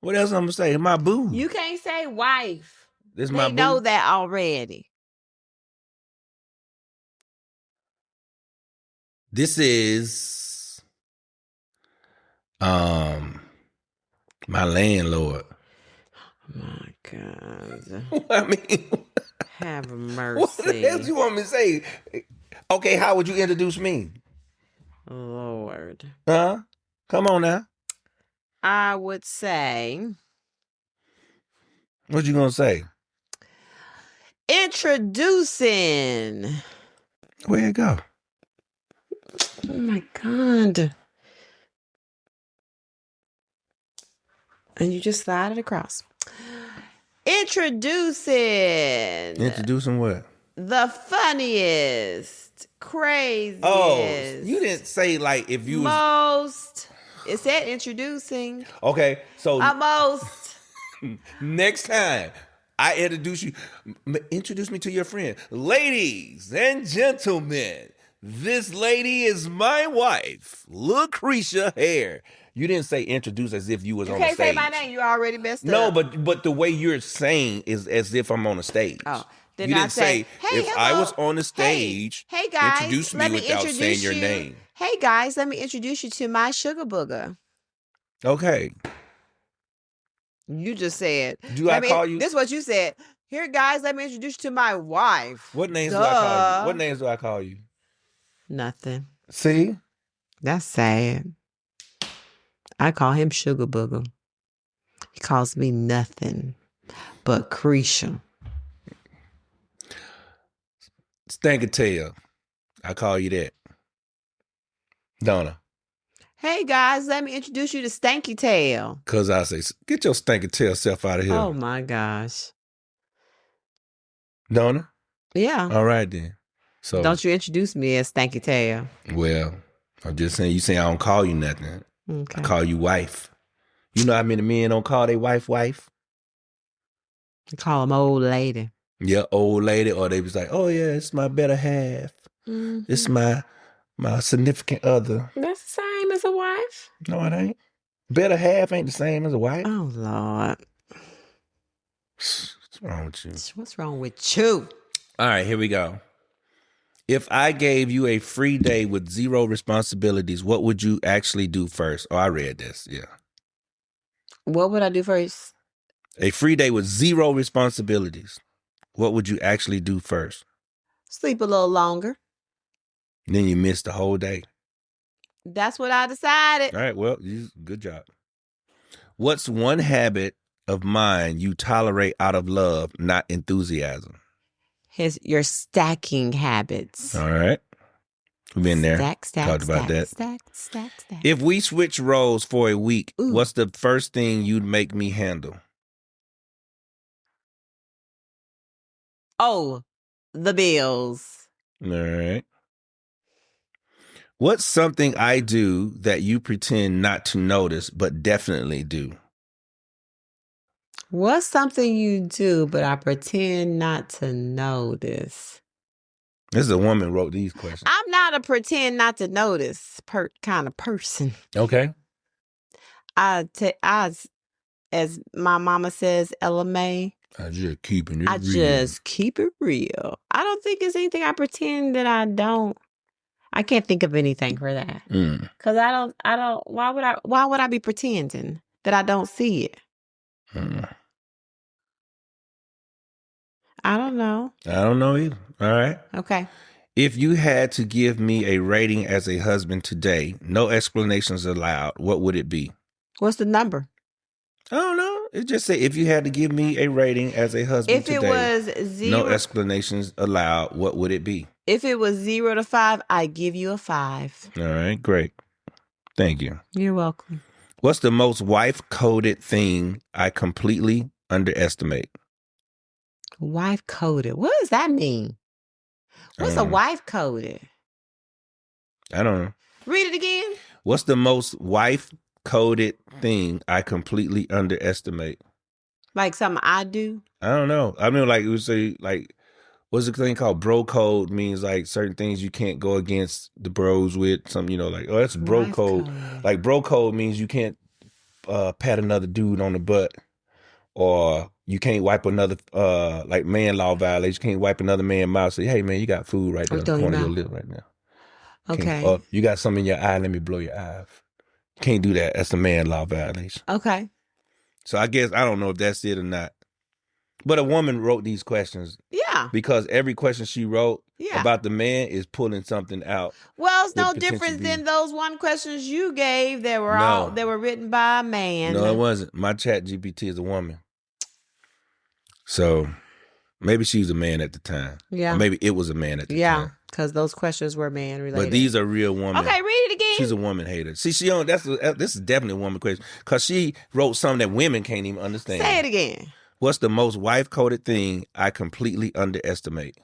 What else I'm going to say? My boo. You can't say wife. This is my boo. They know that already. This is my landlord. Oh my God. I mean, have mercy. What the hell do you want me to say? Okay, how would you introduce me? Lord. Huh? Come on now. I would say. What you gonna say? Introducing. Where it go? Oh my God. And you just slide it across. Introducing. Introducing what? The funniest, craziest. Oh, you didn't say like if you most. It said introducing. Okay, so most. Next time I introduce me to your friend. Ladies and gentlemen, this lady is my wife, Lucretia Hare. You didn't say introduce as if you was on the stage. You can't say my name. You already messed up. No, but the way you're saying is as if I'm on the stage. Oh, then you didn't say, hey, if hello. I was on the stage, hey guys, introduce me without saying your name. Hey guys, let me introduce you to my sugar booger. Okay. You just said. Call you? This is what you said. Here, guys, let me introduce you to my wife. What names do I call you? What names do I call you? Nothing. See? That's sad. I call him Sugar Booger. He calls me nothing but Cretia. Stanky tail. I call you that. Donna. Hey guys, let me introduce you to Stanky Tail. Cause I say, get your stanky tail self out of here. Oh my gosh. Donna? Yeah. All right then. So don't you introduce me as Stanky Tail. Well, I'm just saying, you saying I don't call you nothing. Okay. I call you wife. You know how many men don't call their wife? You call them old lady. Yeah, old lady. Or they was like, oh yeah, it's my better half. Mm-hmm. It's my significant other. That's the same as a wife? No, it ain't. Better half ain't the same as a wife. Oh, Lord. What's wrong with you? What's wrong with you? All right, here we go. If I gave you a free day with 0 responsibilities, what would you actually do first? Oh, I read this. Yeah. What would I do first? A free day with 0 responsibilities. What would you actually do first? Sleep a little longer. Then you missed the whole day. That's what I decided. All right, well, good job. What's one habit of mine you tolerate out of love, not enthusiasm? Your stacking habits. All right. We've been there. Talked about that. Stack. If we switch roles for a week, what's the first thing you'd make me handle? Oh, the bills. All right. What's something I do that you pretend not to notice, but definitely do? What's something you do, but I pretend not to notice? This is a woman who wrote these questions. I'm not a pretend not to notice kind of person. Okay. As my mama says, Ella May. I just keep it real. Just keep it real. I don't think it's anything I pretend that I don't. I can't think of anything for that. Because I don't, why would I be pretending that I don't see it? I don't know. I don't know either. All right. Okay. If you had to give me a rating as a husband today, no explanations allowed, what would it be? What's the number? I don't know. It just say if you had to give me a rating as a husband today, if it was 0, no explanations allowed, what would it be? If it was 0 to 5, I give you a 5. All right, great. Thank you. You're welcome. What's the most wife-coded thing I completely underestimate? Wife-coded. What does that mean? What's a wife-coded? I don't know. Read it again. What's the most wife-coded thing I completely underestimate? Like something I do? I don't know. I mean, like, it would say, like, what's the thing called? Bro code means, like, certain things you can't go against the bros with. Something, like, oh, that's bro code. Like, bro code means you can't pat another dude on the butt. Or you can't wipe another, like, man law violation. You can't wipe another man's mouth. Say, hey, man, you got food right there in the corner of your lip right now. Okay. Or you got something in your eye. Let me blow your eye. You can't do that. That's a man law violation. Okay. So I guess, I don't know if that's it or not. But a woman wrote these questions. Yeah. Because every question she wrote, about the man is pulling something out. Well, it's no different than those one questions you gave that were they were written by a man. No, it wasn't. My chat GPT is a woman. So maybe she was a man at the time. Yeah. Or maybe it was a man at the time. Yeah, because those questions were man related. But these are real women. Okay, read it again. She's a woman hater. See, this is definitely a woman question because she wrote something that women can't even understand. Say it again. What's the most wife-coded thing I completely underestimate?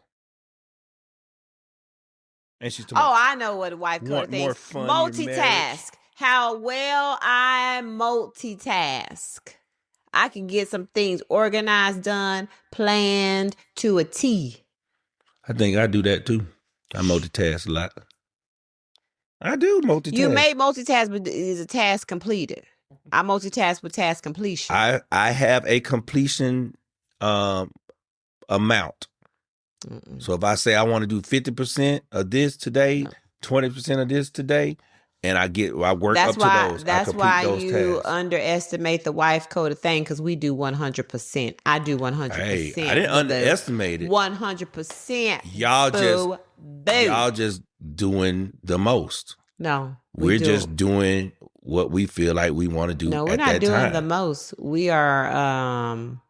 And she's talking I know what a wife-coded thing is. Multitask. How well I multitask. I can get some things organized, done, planned to a T. I think I do that too. I multitask a lot. I do multitask. You may multitask, but is a task completed? I multitask with task completion. I have a completion amount. Mm-mm. So if I say I want to do 50% of this today, 20% of this today, and I work up to those. That's why you underestimate the wife coded thing, because we do 100%. I do 100%. Hey, I didn't underestimate it. 100%. Y'all just doing the most. No, we're just doing what we feel like we want to do. No, we're not doing the most. We are.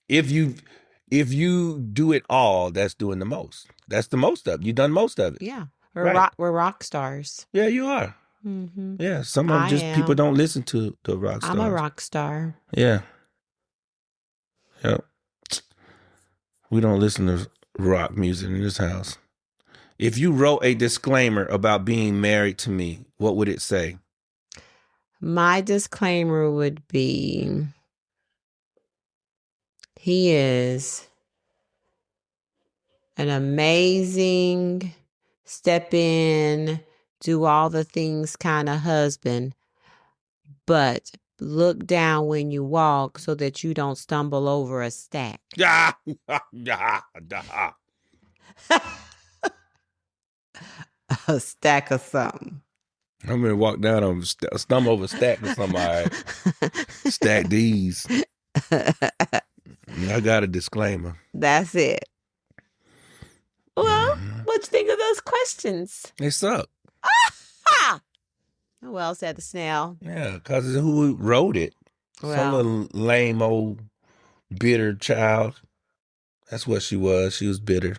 If you do it all, that's doing the most. That's the most of it. You've done most of it. Yeah. We're rock stars. Yeah, you are. Mm-hmm. Yeah, some of them people don't listen to rock stars. I'm a rock star. Yeah. Yep. We don't listen to rock music in this house. If you wrote a disclaimer about being married to me, what would it say? My disclaimer would be, he is an amazing, step in, do all the things kind of husband, but look down when you walk so that you don't stumble over a stack. A stack of something. I'm gonna walk down and stumble over a stack of something. All right. Stack these. I got a disclaimer. That's it. Well, what you think of those questions? They suck. Well said, the snail. Yeah, because it's who wrote it. Some little lame old bitter child. That's what she was. She was bitter.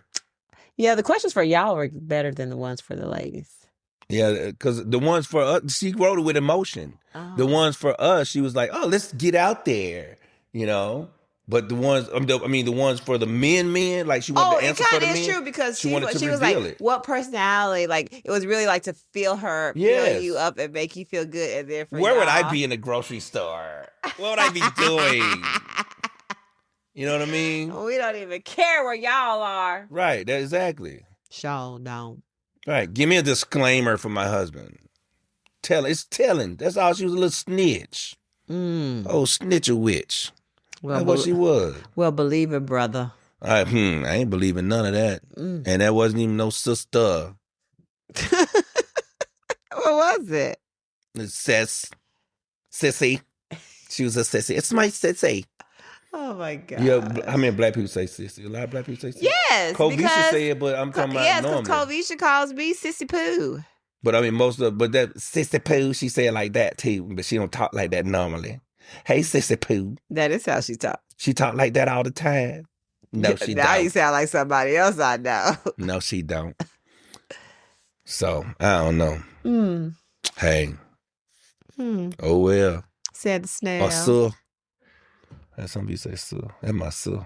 Yeah, the questions for y'all were better than the ones for the ladies. Yeah, because the ones for us, she wrote it with emotion. Oh. The ones for us, she was like, "Oh, let's get out there," you know. But the ones, the ones for the men, like she wanted to answer for the men. Oh, it kind of is true, because she was like, what personality? Like, it was really like to feel her, fill you up and make you feel good. And then where would I be in the grocery store? What would I be doing? You know what I mean? We don't even care where y'all are. Right, exactly. Sure don't. Right, give me a disclaimer for my husband. It's telling. That's all. She was a little snitch. Oh, snitch a witch. Well, that's what she was. Well, believe it, brother. I ain't believing none of that. And that wasn't even no sister. What was it? Sissy. She was a sissy. It's my sissy. Oh my God. Yeah, how many black people say sissy? A lot of black people say sissy. Yes. Kovisha say it, but I'm talking about normally. Yes, because Kovisha calls me Sissy Poo. But I mean, that Sissy Poo, she say it like that too, but she don't talk like that normally. Hey, Sissy Poo. That is how she talks. She talk like that all the time. No, she don't. Now you sound like somebody else I know. No, she don't. So, I don't know. Hey. Oh, well. Said the snail. Or sir. That's some people say sir. That's my sir.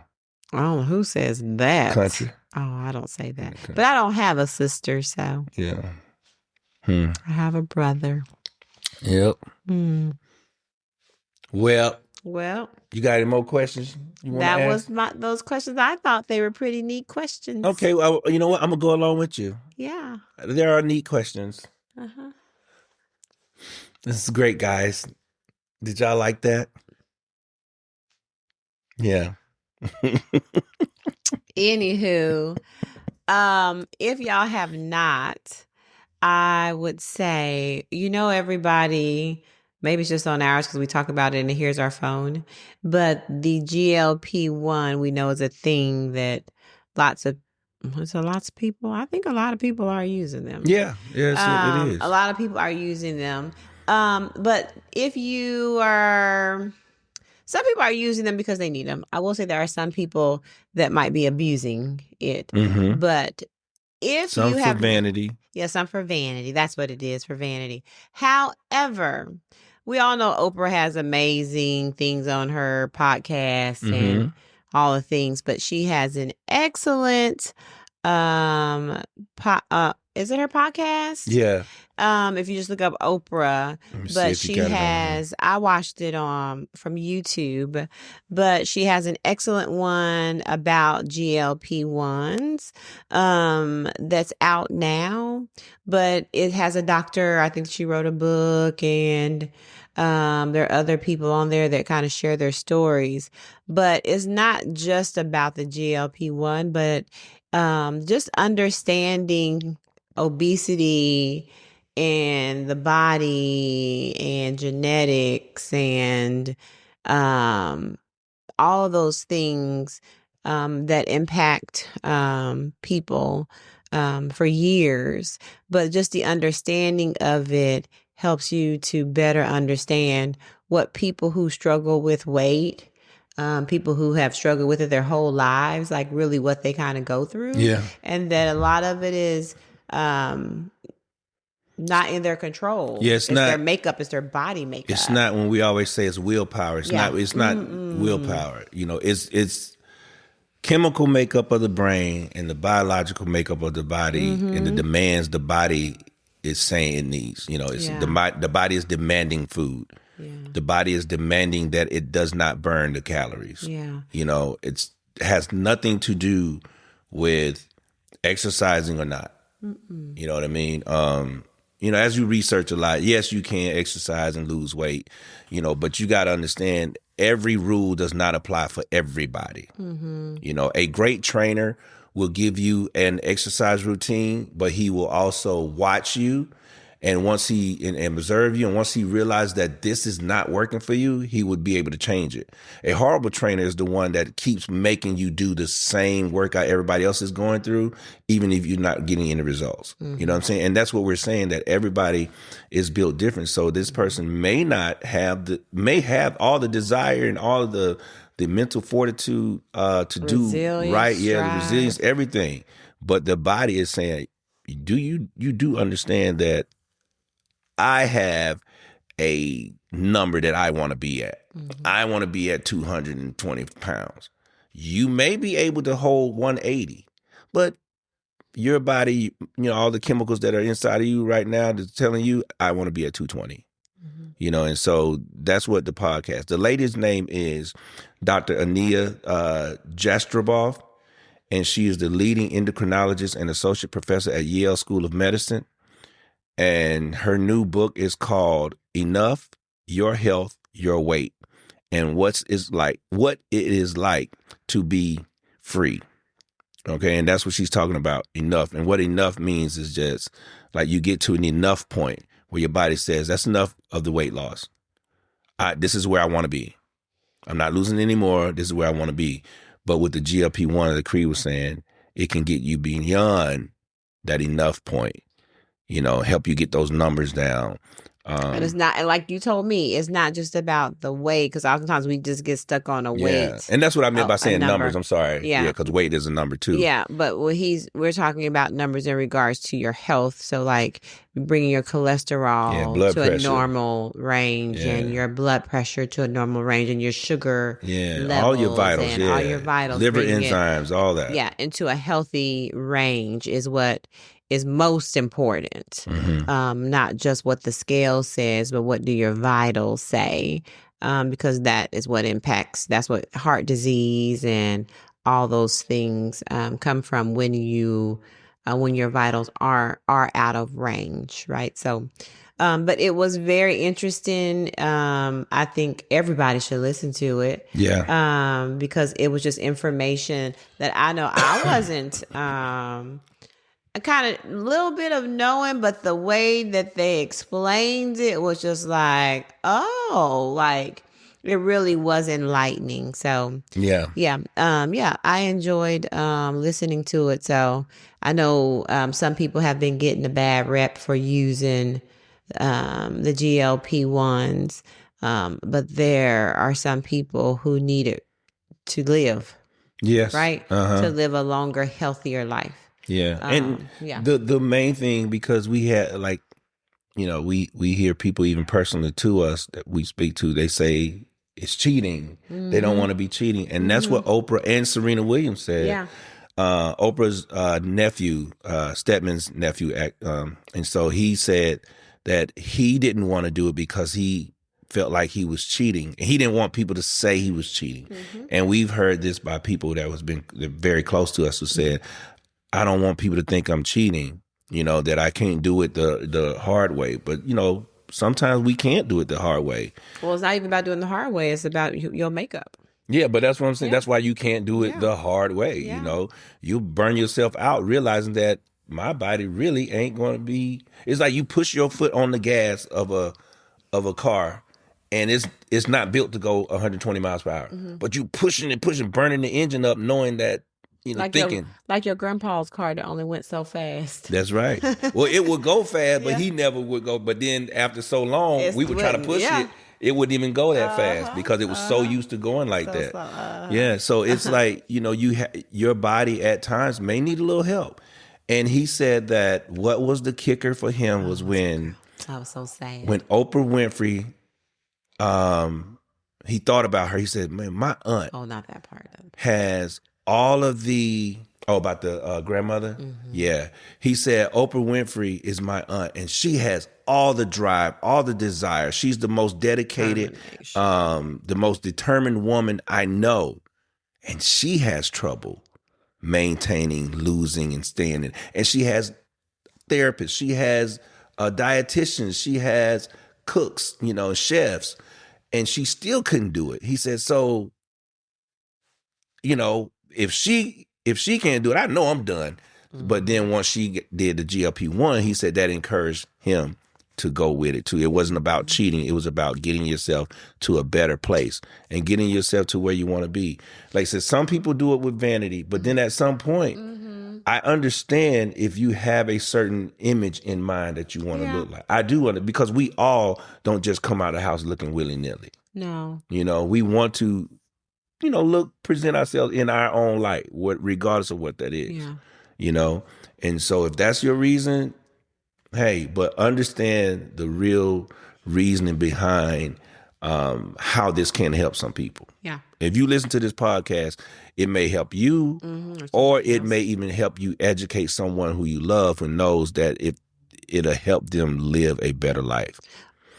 I don't know who says that. Country. Oh, I don't say that. Okay. But I don't have a sister, so. Yeah. I have a brother. Yep. Well, you got any more questions you want to ask? That was those questions. I thought they were pretty neat questions. Okay, well, you know what? I'm going to go along with you. Yeah. There are neat questions. This is great, guys. Did y'all like that? Yeah. Anywho, if y'all have not, I would say, everybody, maybe it's just on ours because we talk about it and here's our phone, but the GLP-1 we know is a thing that lots of So lots of people, I think a lot of people are using them. Yeah, yes, it is. A lot of people are using them. But if you are, some people are using them because they need them. I will say there are some people that might be abusing it. Mm-hmm. But if some you for have vanity. Yeah, some for vanity. That's what it is, for vanity. However, we all know Oprah has amazing things on her podcast and all the things, but she has an excellent is it her podcast? Yeah. If you just look up Oprah, but she has, I watched it on from YouTube, but she has an excellent one about GLP-1s that's out now, but it has a doctor. I think she wrote a book, and there are other people on there that kind of share their stories, but it's not just about the GLP-1, but just understanding obesity and the body and genetics and all of those things that impact people for years. But just the understanding of it helps you to better understand what people who struggle with weight, people who have struggled with it their whole lives, like really what they kind of go through. Yeah. And that a lot of it is not in their control. Yeah, it's not their makeup, it's their body makeup. It's not, when we always say it's willpower. It's not willpower. You know, it's chemical makeup of the brain and the biological makeup of the body and the demands the body is saying it needs. You know, it's the body is demanding food. Yeah. The body is demanding that it does not burn the calories. Yeah. You know, it has nothing to do with exercising or not. You know what I mean? You know, as you research a lot, yes, you can exercise and lose weight, you know, but you got to understand every rule does not apply for everybody. You know, a great trainer will give you an exercise routine, but he will also watch you. And once he and observe you, and once he realized that this is not working for you, he would be able to change it. A horrible trainer is the one that keeps making you do the same workout everybody else is going through, even if you're not getting any results. You know what I'm saying? And that's what we're saying, that everybody is built different. So this person may have all the desire and all of the mental fortitude to do right. Yeah, the resilience, everything. But the body is saying, you do understand that I have a number that I want to be at. I want to be at 220 pounds. You may be able to hold 180, but your body, you know, all the chemicals that are inside of you right now that's telling you, I want to be at 220. You know, and so that's what the podcast. The lady's name is Dr. Ania Jastreboff, and she is the leading endocrinologist and associate professor at Yale School of Medicine. And her new book is called Enough, Your Health, Your Weight, and what it is like to be free. Okay, and that's what she's talking about, enough. And what enough means is just like you get to an enough point where your body says, that's enough of the weight loss. This is where I want to be. I'm not losing anymore. This is where I want to be. But with the GLP-1, the Cree was saying, it can get you beyond that enough point. You know, help you get those numbers down. And it's not, and like you told me, it's not just about the weight, because oftentimes we just get stuck on a weight. And that's what I meant by saying numbers. I'm sorry. Yeah, because weight is a number too. Yeah, but we're talking about numbers in regards to your health. So like bringing your cholesterol blood to pressure. A normal range, and your blood pressure to a normal range, and your sugar levels, all your vitals, and all your vitals, liver enzymes, all that. Yeah, into a healthy range is what is most important. Not just what the scale says, but what do your vitals say? Because that is what impacts, that's what heart disease and all those things come from when your vitals are out of range, right? So, but it was very interesting. I think everybody should listen to it. Yeah. Because it was just information that I know I wasn't, a kind of little bit of knowing, but the way that they explained it was just like, oh, like it really was enlightening. So Yeah. I enjoyed listening to it. So I know some people have been getting a bad rep for using the GLP-1s, but there are some people who need it to live. Yes. Right? To live a longer, healthier life. Yeah. And the main thing, because we had like, we hear people even personally to us that we speak to, they say it's cheating. They don't want to be cheating. And that's what Oprah and Serena Williams said. Yeah. Oprah's nephew, Stedman's nephew, and so he said that he didn't want to do it because he felt like he was cheating, and he didn't want people to say he was cheating. And we've heard this by people that was been very close to us who said, I don't want people to think I'm cheating, that I can't do it the hard way. But, sometimes we can't do it the hard way. Well, it's not even about doing the hard way. It's about your makeup. Yeah, but that's what I'm saying. That's why you can't do it the hard way. You burn yourself out realizing that my body really ain't going to be. It's like you push your foot on the gas of a car, and it's not built to go 120 miles per hour. But you pushing, burning the engine up, knowing that thinking like your grandpa's car that only went so fast. That's right. Well, it would go fast, but he never would go. But then after so long, we would try to push it. It wouldn't even go that fast because it was so used to going like that. Yeah, so it's like, your body at times may need a little help. And he said that what was the kicker for him was when I was so sad. When Oprah Winfrey, he thought about her. He said, "Man, my aunt." Oh, not that part. Has all of the about the grandmother. Yeah, he said Oprah Winfrey is my aunt, and she has all the drive, all the desire. She's the most dedicated, the most determined woman I know, and she has trouble maintaining, losing, and staying. And she has therapists. She has dietitians. She has cooks, chefs, and she still couldn't do it. He said, so, if she can't do it, I know I'm done. But then once she did the GLP-1, he said that encouraged him to go with it too. It wasn't about cheating. It was about getting yourself to a better place and getting yourself to where you want to be. Like I said, some people do it with vanity, but then at some point, I understand if you have a certain image in mind that you want to look like. I do want to, because we all don't just come out of the house looking willy-nilly. No. We want to, present ourselves in our own light, regardless of what that is. Yeah. And so if that's your reason, hey, but understand the real reasoning behind how this can help some people. Yeah. If you listen to this podcast, it may help you, or it may even help you educate someone who you love who knows that it'll help them live a better life.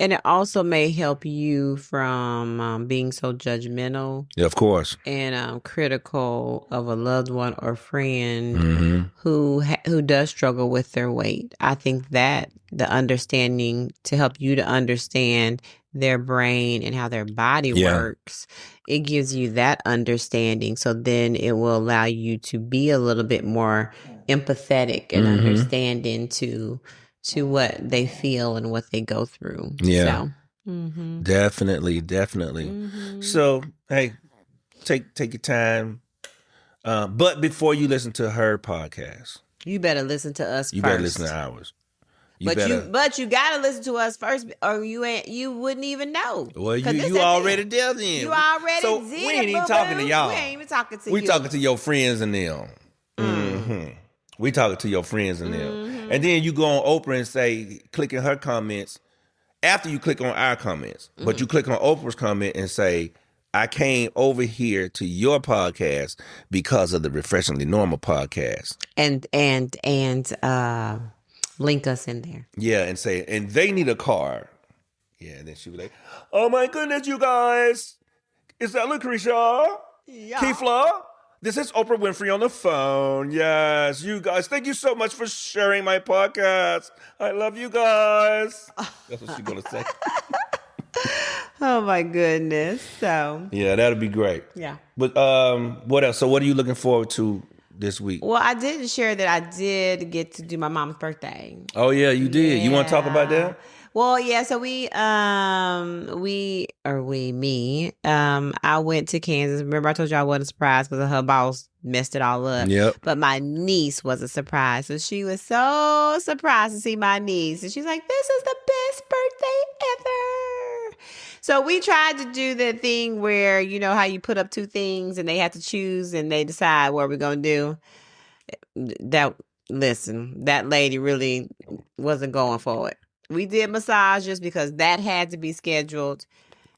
And it also may help you from being so judgmental. Yeah, of course. And critical of a loved one or friend who does struggle with their weight. I think that the understanding to help you to understand their brain and how their body works, it gives you that understanding. So then it will allow you to be a little bit more empathetic and understanding to what they feel and what they go through. Yeah. So, definitely. So, hey, take your time. But before you listen to her podcast, you better listen to us first. You better listen to ours. But you gotta listen to us first, or you wouldn't even know. Well, you already there then. You already so did. We ain't even talking to y'all. We ain't even talking to you. We talking to your friends and them. We talking to your friends and them. And then you go on Oprah and say, clicking her comments after you click on our comments. But you click on Oprah's comment and say, I came over here to your podcast because of the Refreshingly Normal podcast. And link us in there. Yeah, and say, and they need a car. Yeah, and then she was like, oh my goodness, you guys. Is that Lucretia? Yeah. Keefla? This is Oprah Winfrey on the phone. Yes, you guys. Thank you so much for sharing my podcast. I love you guys. That's what she's going to say. Oh, my goodness. So. Yeah, that'll be great. Yeah. But what else? So what are you looking forward to this week? Well, I did share that I did get to do my mom's birthday. Oh, yeah, you did. Yeah. You want to talk about that? Well, yeah, so I went to Kansas. Remember I told you I wasn't surprised because her boss messed it all up. Yep. But my niece was a surprise. So she was so surprised to see my niece. And she's like, this is the best birthday ever. So we tried to do the thing where, you know how you put up two things and they have to choose and they decide what we're going to do. That lady really wasn't going for it. We did massages because that had to be scheduled.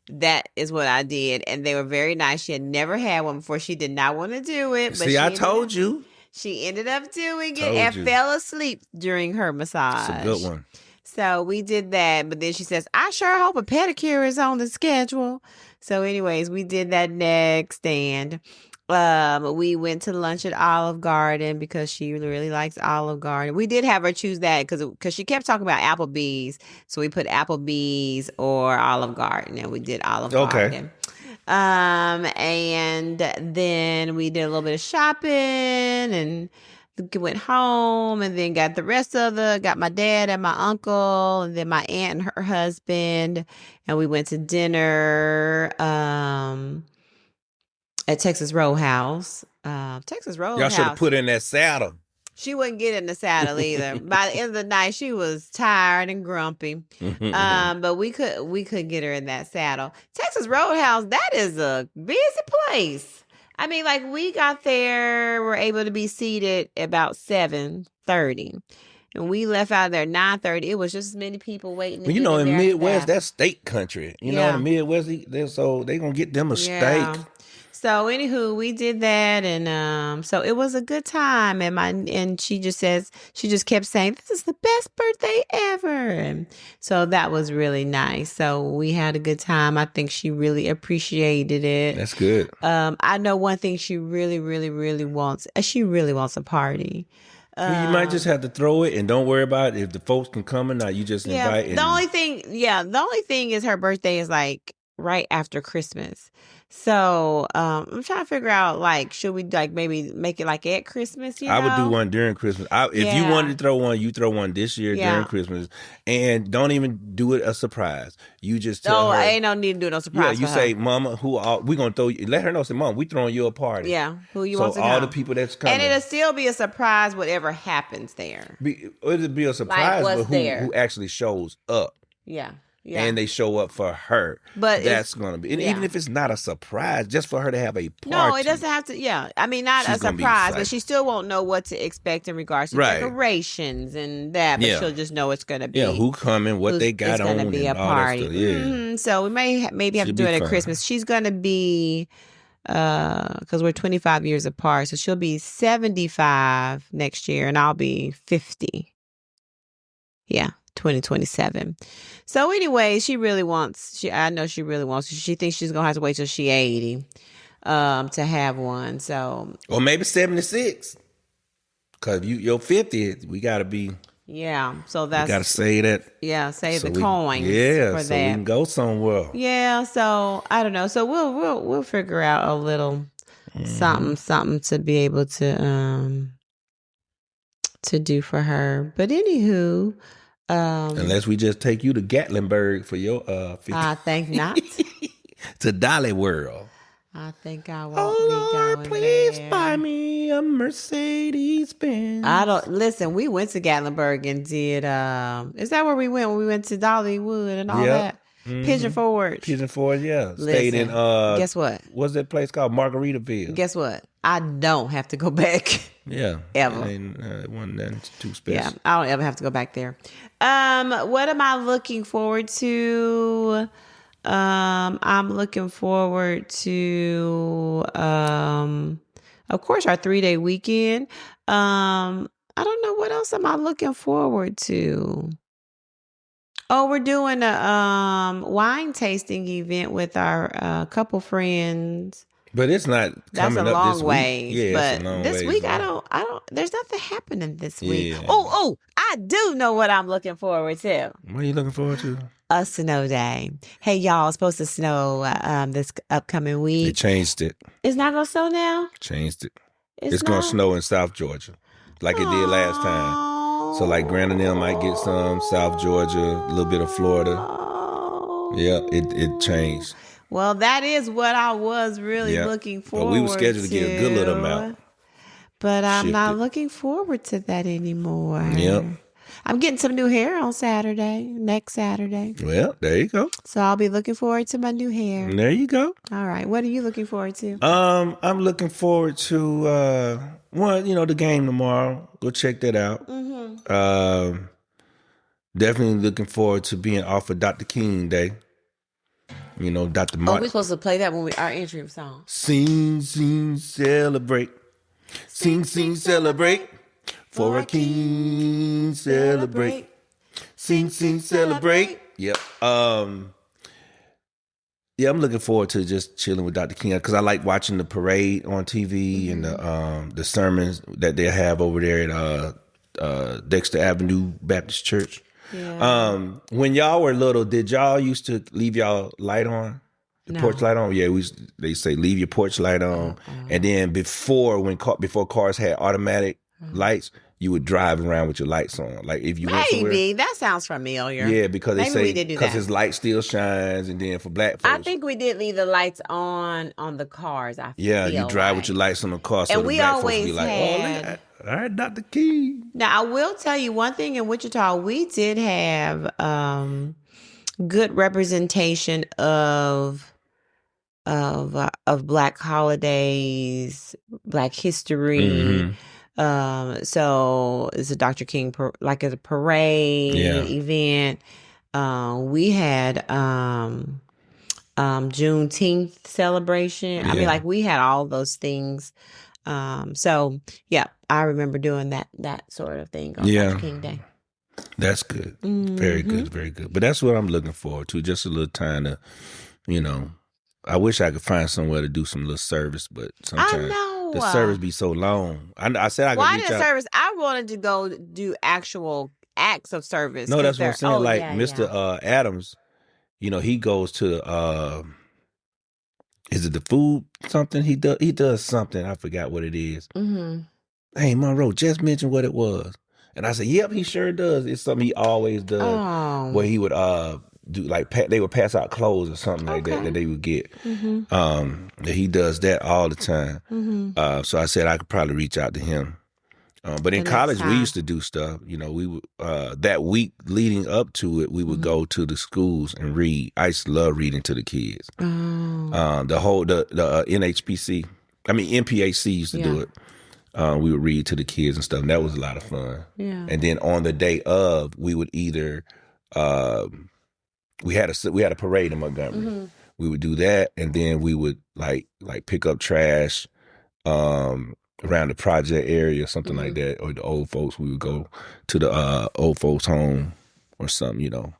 That is what I did. And they were very nice. She had never had one before. She did not want to do it. But see, I told you. She ended up doing it and fell asleep during her massage. It's a good one. So we did that. But then she says, I sure hope a pedicure is on the schedule. So anyways, we did that next. And we went to lunch at Olive Garden because she really likes Olive Garden. We did have her choose that because she kept talking about Applebee's. So we put Applebee's or Olive Garden, and we did Olive Garden. And then we did a little bit of shopping and went home and then got my dad and my uncle and then my aunt and her husband. And we went to dinner, at Texas Roadhouse. Texas Roadhouse. Y'all should have put in that saddle. She wouldn't get in the saddle either. By the end of the night, she was tired and grumpy. But we could get her in that saddle. Texas Roadhouse, that is a busy place. I mean, like we got there, we're able to be seated about 7:30. And we left out there 9:30. It was just as many people waiting. Well, you know, in Midwest, that's steak country. You know, in the Midwest, so they gonna get them a steak. So anywho, we did that, and so it was a good time. And she just kept saying, "This is the best birthday ever." And so that was really nice. So we had a good time. I think she really appreciated it. That's good. I know one thing she really, really, really wants. She really wants a party. Well, you might just have to throw it and don't worry about it if the folks can come or not. You just invite. The only thing is her birthday is like right after Christmas. So I'm trying to figure out, like, should we like maybe make it like at Christmas? I would do one during Christmas. If you wanted to throw one, you throw one this year during Christmas, and don't even do it a surprise. You just tell her. Ain't no need to do no surprise. Yeah, you say, "Mama, we gonna throw you?" Let her know. Say, "Mom, we throwing you a party." Yeah, who you want to come? So all the people that's coming, and it'll still be a surprise. Whatever happens there, it'll be a surprise. Like, but who actually shows up? Yeah. Yeah. And they show up for her. But that's going to be, and even if it's not a surprise, just for her to have a party. No, it doesn't have to. Yeah. I mean, not a surprise, but she still won't know what to expect in regards to decorations and that. But she'll just know it's going to be. Yeah, who coming, what they got on. It's going to be a party. Yeah. So we maybe have to do it at Christmas. She's going to be, because we're 25 years apart. So she'll be 75 next year and I'll be 50. Yeah. 2027. So anyway, she know she really wants. She thinks she's gonna have to wait till she's 80 to have one. So or maybe 76. Cause your 50th, we gotta be. Yeah. So that's gotta say that. Yeah, save the coins. Yeah, for so that. we can go somewhere. Yeah. So I don't know. So we'll figure out a little something to be able to do for her. But anywho. Unless we just take you to Gatlinburg for your 50. I think not. To Dolly World. I think I won't be going Lord, please there. buy me a Mercedes Benz. Listen, we went to Gatlinburg and did, is that where we went when we went to Dollywood and all that? Mm-hmm. Pigeon Forge, yeah. Listen, stayed in, guess what? What's that place called? Margaritaville. Guess what? I don't have to go back. Yeah. Ever. It wasn't too special. Yeah, I don't ever have to go back there. What am I looking forward to? I'm looking forward to, of course, our 3-day weekend. I don't know, what else am I looking forward to? Oh, we're doing a wine tasting event with our couple friends. But it's not coming up this week. That's a long ways. Yeah, but this week I don't. There's nothing happening this week. Yeah. Oh, I do know what I'm looking forward to. What are you looking forward to? A snow day. Hey, y'all, it's supposed to snow this upcoming week. They changed it. It's not gonna snow now? Changed it. It's gonna snow in South Georgia, like it did last time. So like Grant and them might get some, South Georgia, a little bit of Florida. Yeah, it changed. Well, that is what I was really looking forward to. But we were scheduled to get a good little amount. But I'm not looking forward to that anymore. Yep. I'm getting some new hair on next Saturday. Well, there you go. So I'll be looking forward to my new hair. There you go. All right. What are you looking forward to? I'm looking forward to the game tomorrow. Go check that out. Mm-hmm. Definitely looking forward to being off of Dr. King Day. Dr. Martin. Oh, we're supposed to play that when our entry song. Sing, sing, celebrate. Sing, sing, celebrate. For a king, celebrate. Sing, sing, celebrate. Yep. I'm looking forward to just chilling with Dr. King because I like watching the parade on TV and the sermons that they have over there at Dexter Avenue Baptist Church. Yeah. When y'all were little, did y'all used to leave y'all light on? Porch light on? Yeah, they say leave your porch light on. And then before cars had automatic lights, you would drive around with your lights on. Like if you went somewhere. Maybe that sounds familiar. Yeah, because they say because his light still shines, and then for black folks, I think we did leave the lights on the cars. You drive with your lights on the car, so and the we black always folks be like, had, all right, Dr. King. Now I will tell you one thing in Wichita, we did have good representation of Black holidays, Black history. Mm-hmm. So it's a Dr. King like a parade event. We had Juneteenth celebration. I mean, like we had all those things. So yeah, I remember doing that sort of thing on Dr. King Day. That's good. Mm-hmm. Very good, very good. But that's what I'm looking forward to. Just a little time to, I wish I could find somewhere to do some little service, but sometimes the service be so long. I said I could reach out. Service? I wanted to go do actual acts of service. No, that's what I'm saying. Mr. Adams, he goes to is it the food something? He does something. I forgot what it is. Mm-hmm. Hey, Monroe just mentioned what it was. And I said, yep, he sure does. It's something he always does where he would do like they would pass out clothes or something like that they would get. Mm-hmm. He does that all the time. Mm-hmm. So I said I could probably reach out to him. But in college we used to do stuff. We would that week leading up to it, we would go to the schools and read. I used to love reading to the kids. The NHPC, NPAC used to do it. We would read to the kids and stuff. And that was a lot of fun. Yeah. And then on the day of, we would either we had a parade in Montgomery. Mm-hmm. We would do that, and then we would like pick up trash around the project area, something like that, or the old folks. We would go to the old folks' home or something.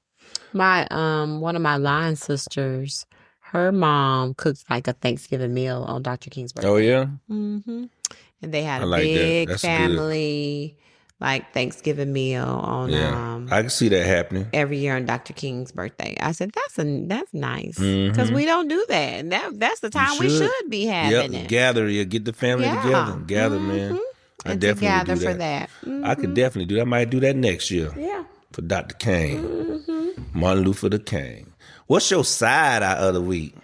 My one of my line sisters, her mom cooks like a Thanksgiving meal on Dr. King's birthday. Oh yeah. Mm-hmm. And they had a big family, like Thanksgiving meal on. I can see that happening every year on Dr. King's birthday. I said that's nice because we don't do that, and that's the time we should be having it. Gather, get the family together, gather, man. I and definitely gather do that. For that. Mm-hmm. I could definitely do that. I might do that next year. Yeah, for Dr. King, Martin Luther King. What's your side eye of the week?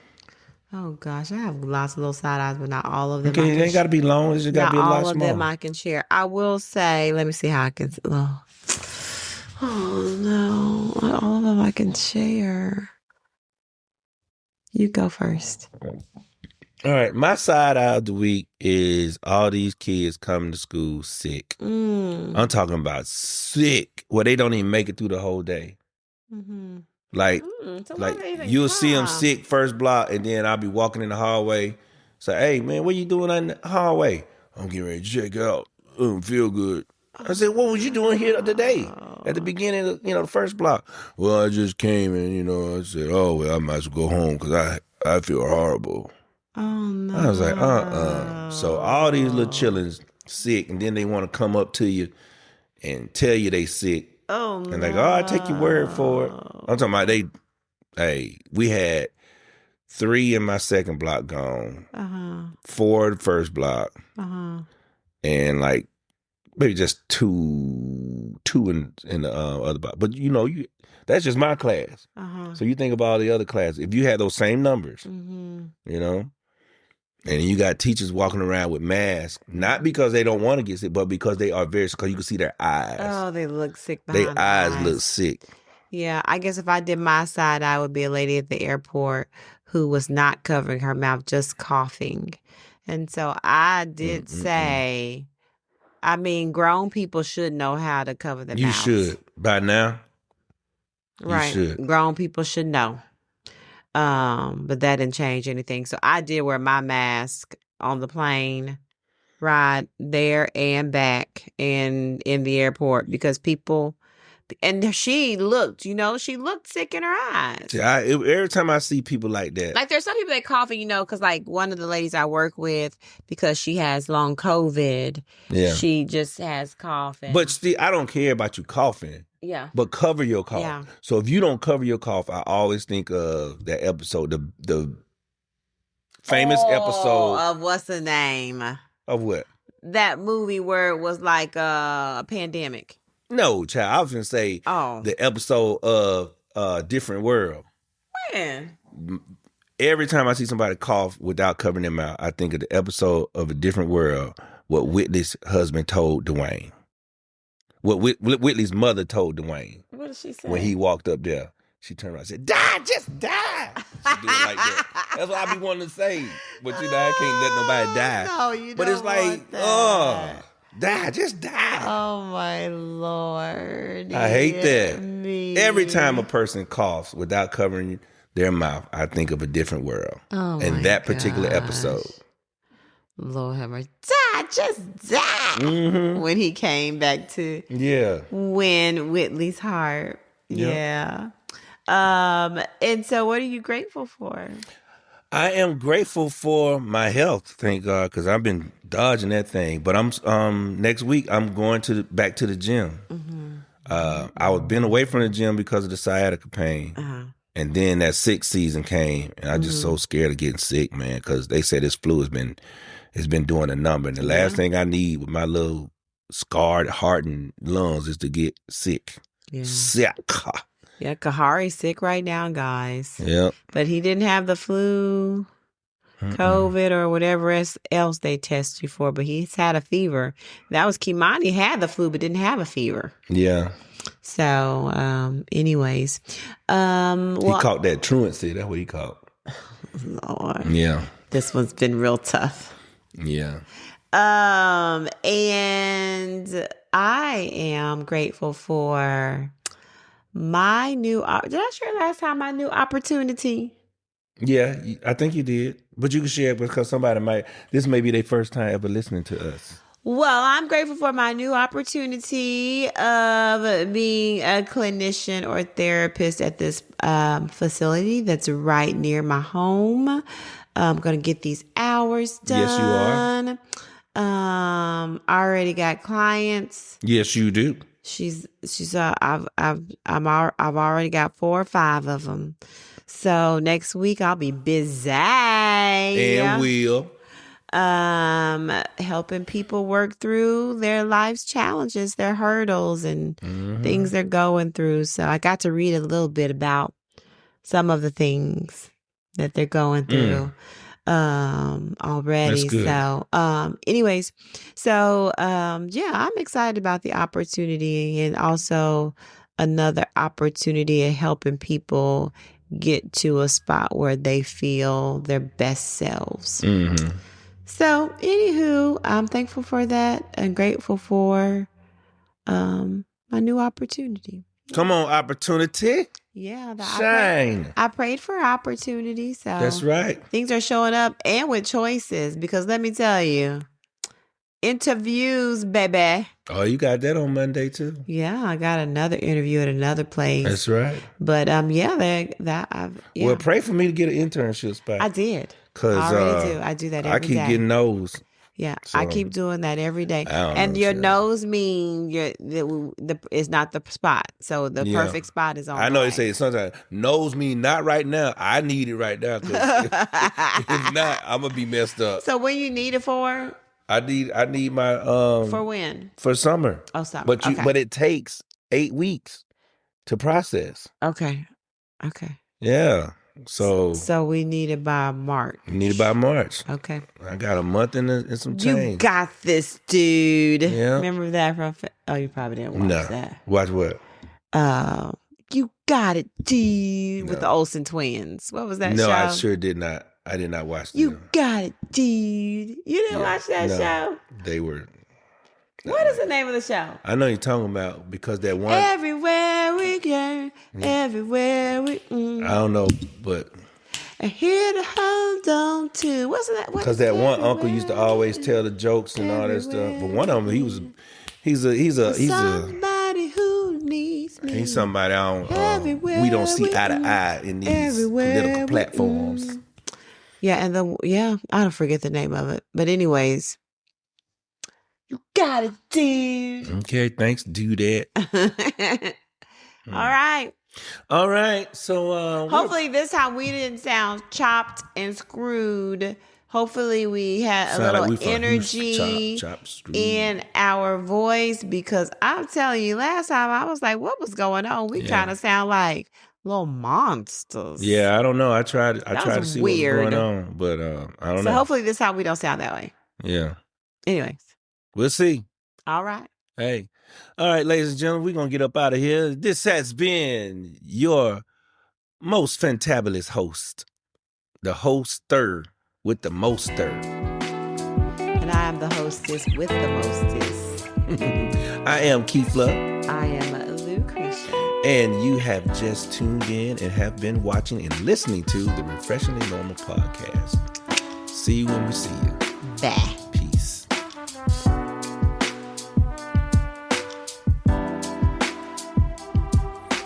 Oh gosh, I have lots of little side eyes, but not all of them. Okay, it ain't got to be long. It's just got to be a lot smaller. Not all of them I can share. I will say, let me see how I can. Oh no, not all of them I can share. You go first. All right, my side eye of the week is all these kids coming to school sick. I'm talking about sick, where they don't even make it through the whole day. Mm-hmm. Like you'll see them sick first block, and then I'll be walking in the hallway. Say, hey man, what you doing in the hallway? I'm getting ready to check out. Feel good. I said, what was you doing here today? At the beginning of the first block. Well, I just came and I said, oh well, I might as well go home because I feel horrible. Oh no. I was like, So all these little chillins sick, and then they want to come up to you and tell you they sick. Oh no. And like, I take your word for it. I'm talking about we had 3 in my second block gone, 4 in the first block, and like maybe just two in the other box. But that's just my class. So you think about all the other classes. If you had those same numbers, and you got teachers walking around with masks, not because they don't want to get sick, but because they are very sick, because you can see their eyes. Oh, they look sick behind their eyes. Look sick. Yeah, I guess if I did my side, I would be a lady at the airport who was not covering her mouth, just coughing. And so I did say, I mean, grown people should know how to cover their mouths. You should. By now. Right. You should. Grown people should know. But that didn't change anything. So I did wear my mask on the plane ride there and back and in the airport because people, and she looked sick in her eyes. Every time I see people like that. Like there's some people that cough, because like one of the ladies I work with, because she has long COVID, she just has coughing. But still, I don't care about you coughing. Yeah. But cover your cough. Yeah. So if you don't cover your cough, I always think of that episode, the famous episode. Of what's the name? Of what? That movie where it was like a pandemic. No, child. I was going to say the episode of Different World. When? Every time I see somebody cough without covering their mouth, I think of the episode of A Different World, what Whitley's husband told Dwayne. What Whitley's mother told Dwayne. What did she say? When he walked up there, she turned around and said, "Die, just die." She do it like that. That's what I be wanting to say. But I can't let nobody die. No, you don't. But it's like, die, just die. Oh my Lord. I hate that. Every time a person coughs without covering their mouth, I think of A Different World. Oh, and that particular episode. Lord have mercy. Die, just die. When he came back to win Whitley's heart. Yeah. And so what are you grateful for? I am grateful for my health, thank God, because I've been dodging that thing. But I'm next week I'm going back to the gym. I was been away from the gym because of the sciatica pain. And then that sick season came, and I just so scared of getting sick, man, because they said this flu has been doing a number. And the last thing I need with my little scarred heart and lungs is to get sick. Yeah. Sick. Yeah, Kahari's sick right now, guys. Yep. But he didn't have the flu, COVID, or whatever else they test you for, but he's had a fever. That was Kimani had the flu but didn't have a fever. Yeah. So, anyways. He caught that truancy. That's what he caught. Lord. Yeah. This one's been real tough. Yeah. And I am grateful for my new, did I share last time my new opportunity? Yeah, I think you did. But you can share it because this may be their first time ever listening to us. Well, I'm grateful for my new opportunity of being a clinician or therapist at this facility that's right near my home. I'm going to get these hours done. Yes, you are. I already got clients. Yes, you do. I've already got 4 or 5 of them. So next week I'll be busy. And will. Helping people work through their life's challenges, their hurdles, and things they're going through. So I got to read a little bit about some of the things that they're going through already. That's good. So anyways, so I'm excited about the opportunity, and also another opportunity of helping people get to a spot where they feel their best selves. So, anywho, I'm thankful for that and grateful for my new opportunity. Come on, opportunity. Yeah. Shine. I prayed for opportunity. So that's right. Things are showing up, and with choices, because let me tell you, interviews, baby. Oh, you got that on Monday too? Yeah, I got another interview at another place. That's right. But Well, pray for me to get an internship spot. I did. Cause I already do. I do that every day. I keep getting those. Yeah, so, I keep doing that every day. And your nose mean it's not the spot. So the perfect spot is on. I know they say sometimes nose mean not right now. I need it right now. Cause if not, I'm gonna be messed up. So when you need it for? I need my For when? for summer. Oh, summer. But it takes 8 weeks to process. Okay. Yeah. So we need it by March. You need it by March. Okay. I got a month and some change. You got this, dude. Yeah. Remember that from? Oh, you probably didn't watch that. Watch what? You got it, dude. With the Olsen twins. What was that show? No, I sure did not. I did not watch that. You got it, dude. You didn't watch that show? They were. What is the name of the show? I know you're talking about because that one. Everywhere we go, everywhere we. I don't know, but. And here to hold on to. Wasn't that? Because that one uncle used to always tell the jokes and all that stuff. But one of them, he's somebody who needs me. He's somebody we don't see eye to eye in these political platforms. Yeah, and I don't forget the name of it. But anyways, you got it, dude. Okay, thanks, do that. All right. So hopefully this time we didn't sound chopped and screwed. Hopefully we had a little energy in our voice, because I'm telling you, last time I was like, what was going on? We kind of sound like little monsters. Yeah, I don't know. I tried to see what was going on, but I don't know. So hopefully this time we don't sound that way. Yeah. Anyways. We'll see. All right. Hey. All right, ladies and gentlemen, we're going to get up out of here. This has been your most fantabulous host, the hoster with the moster. And I am the hostess with the mostest. I am Keith Love. I am Lucretia. And you have just tuned in and have been watching and listening to the Refreshingly Normal podcast. See you when we see you. Bye. Peace.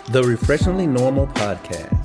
The Refreshingly Normal podcast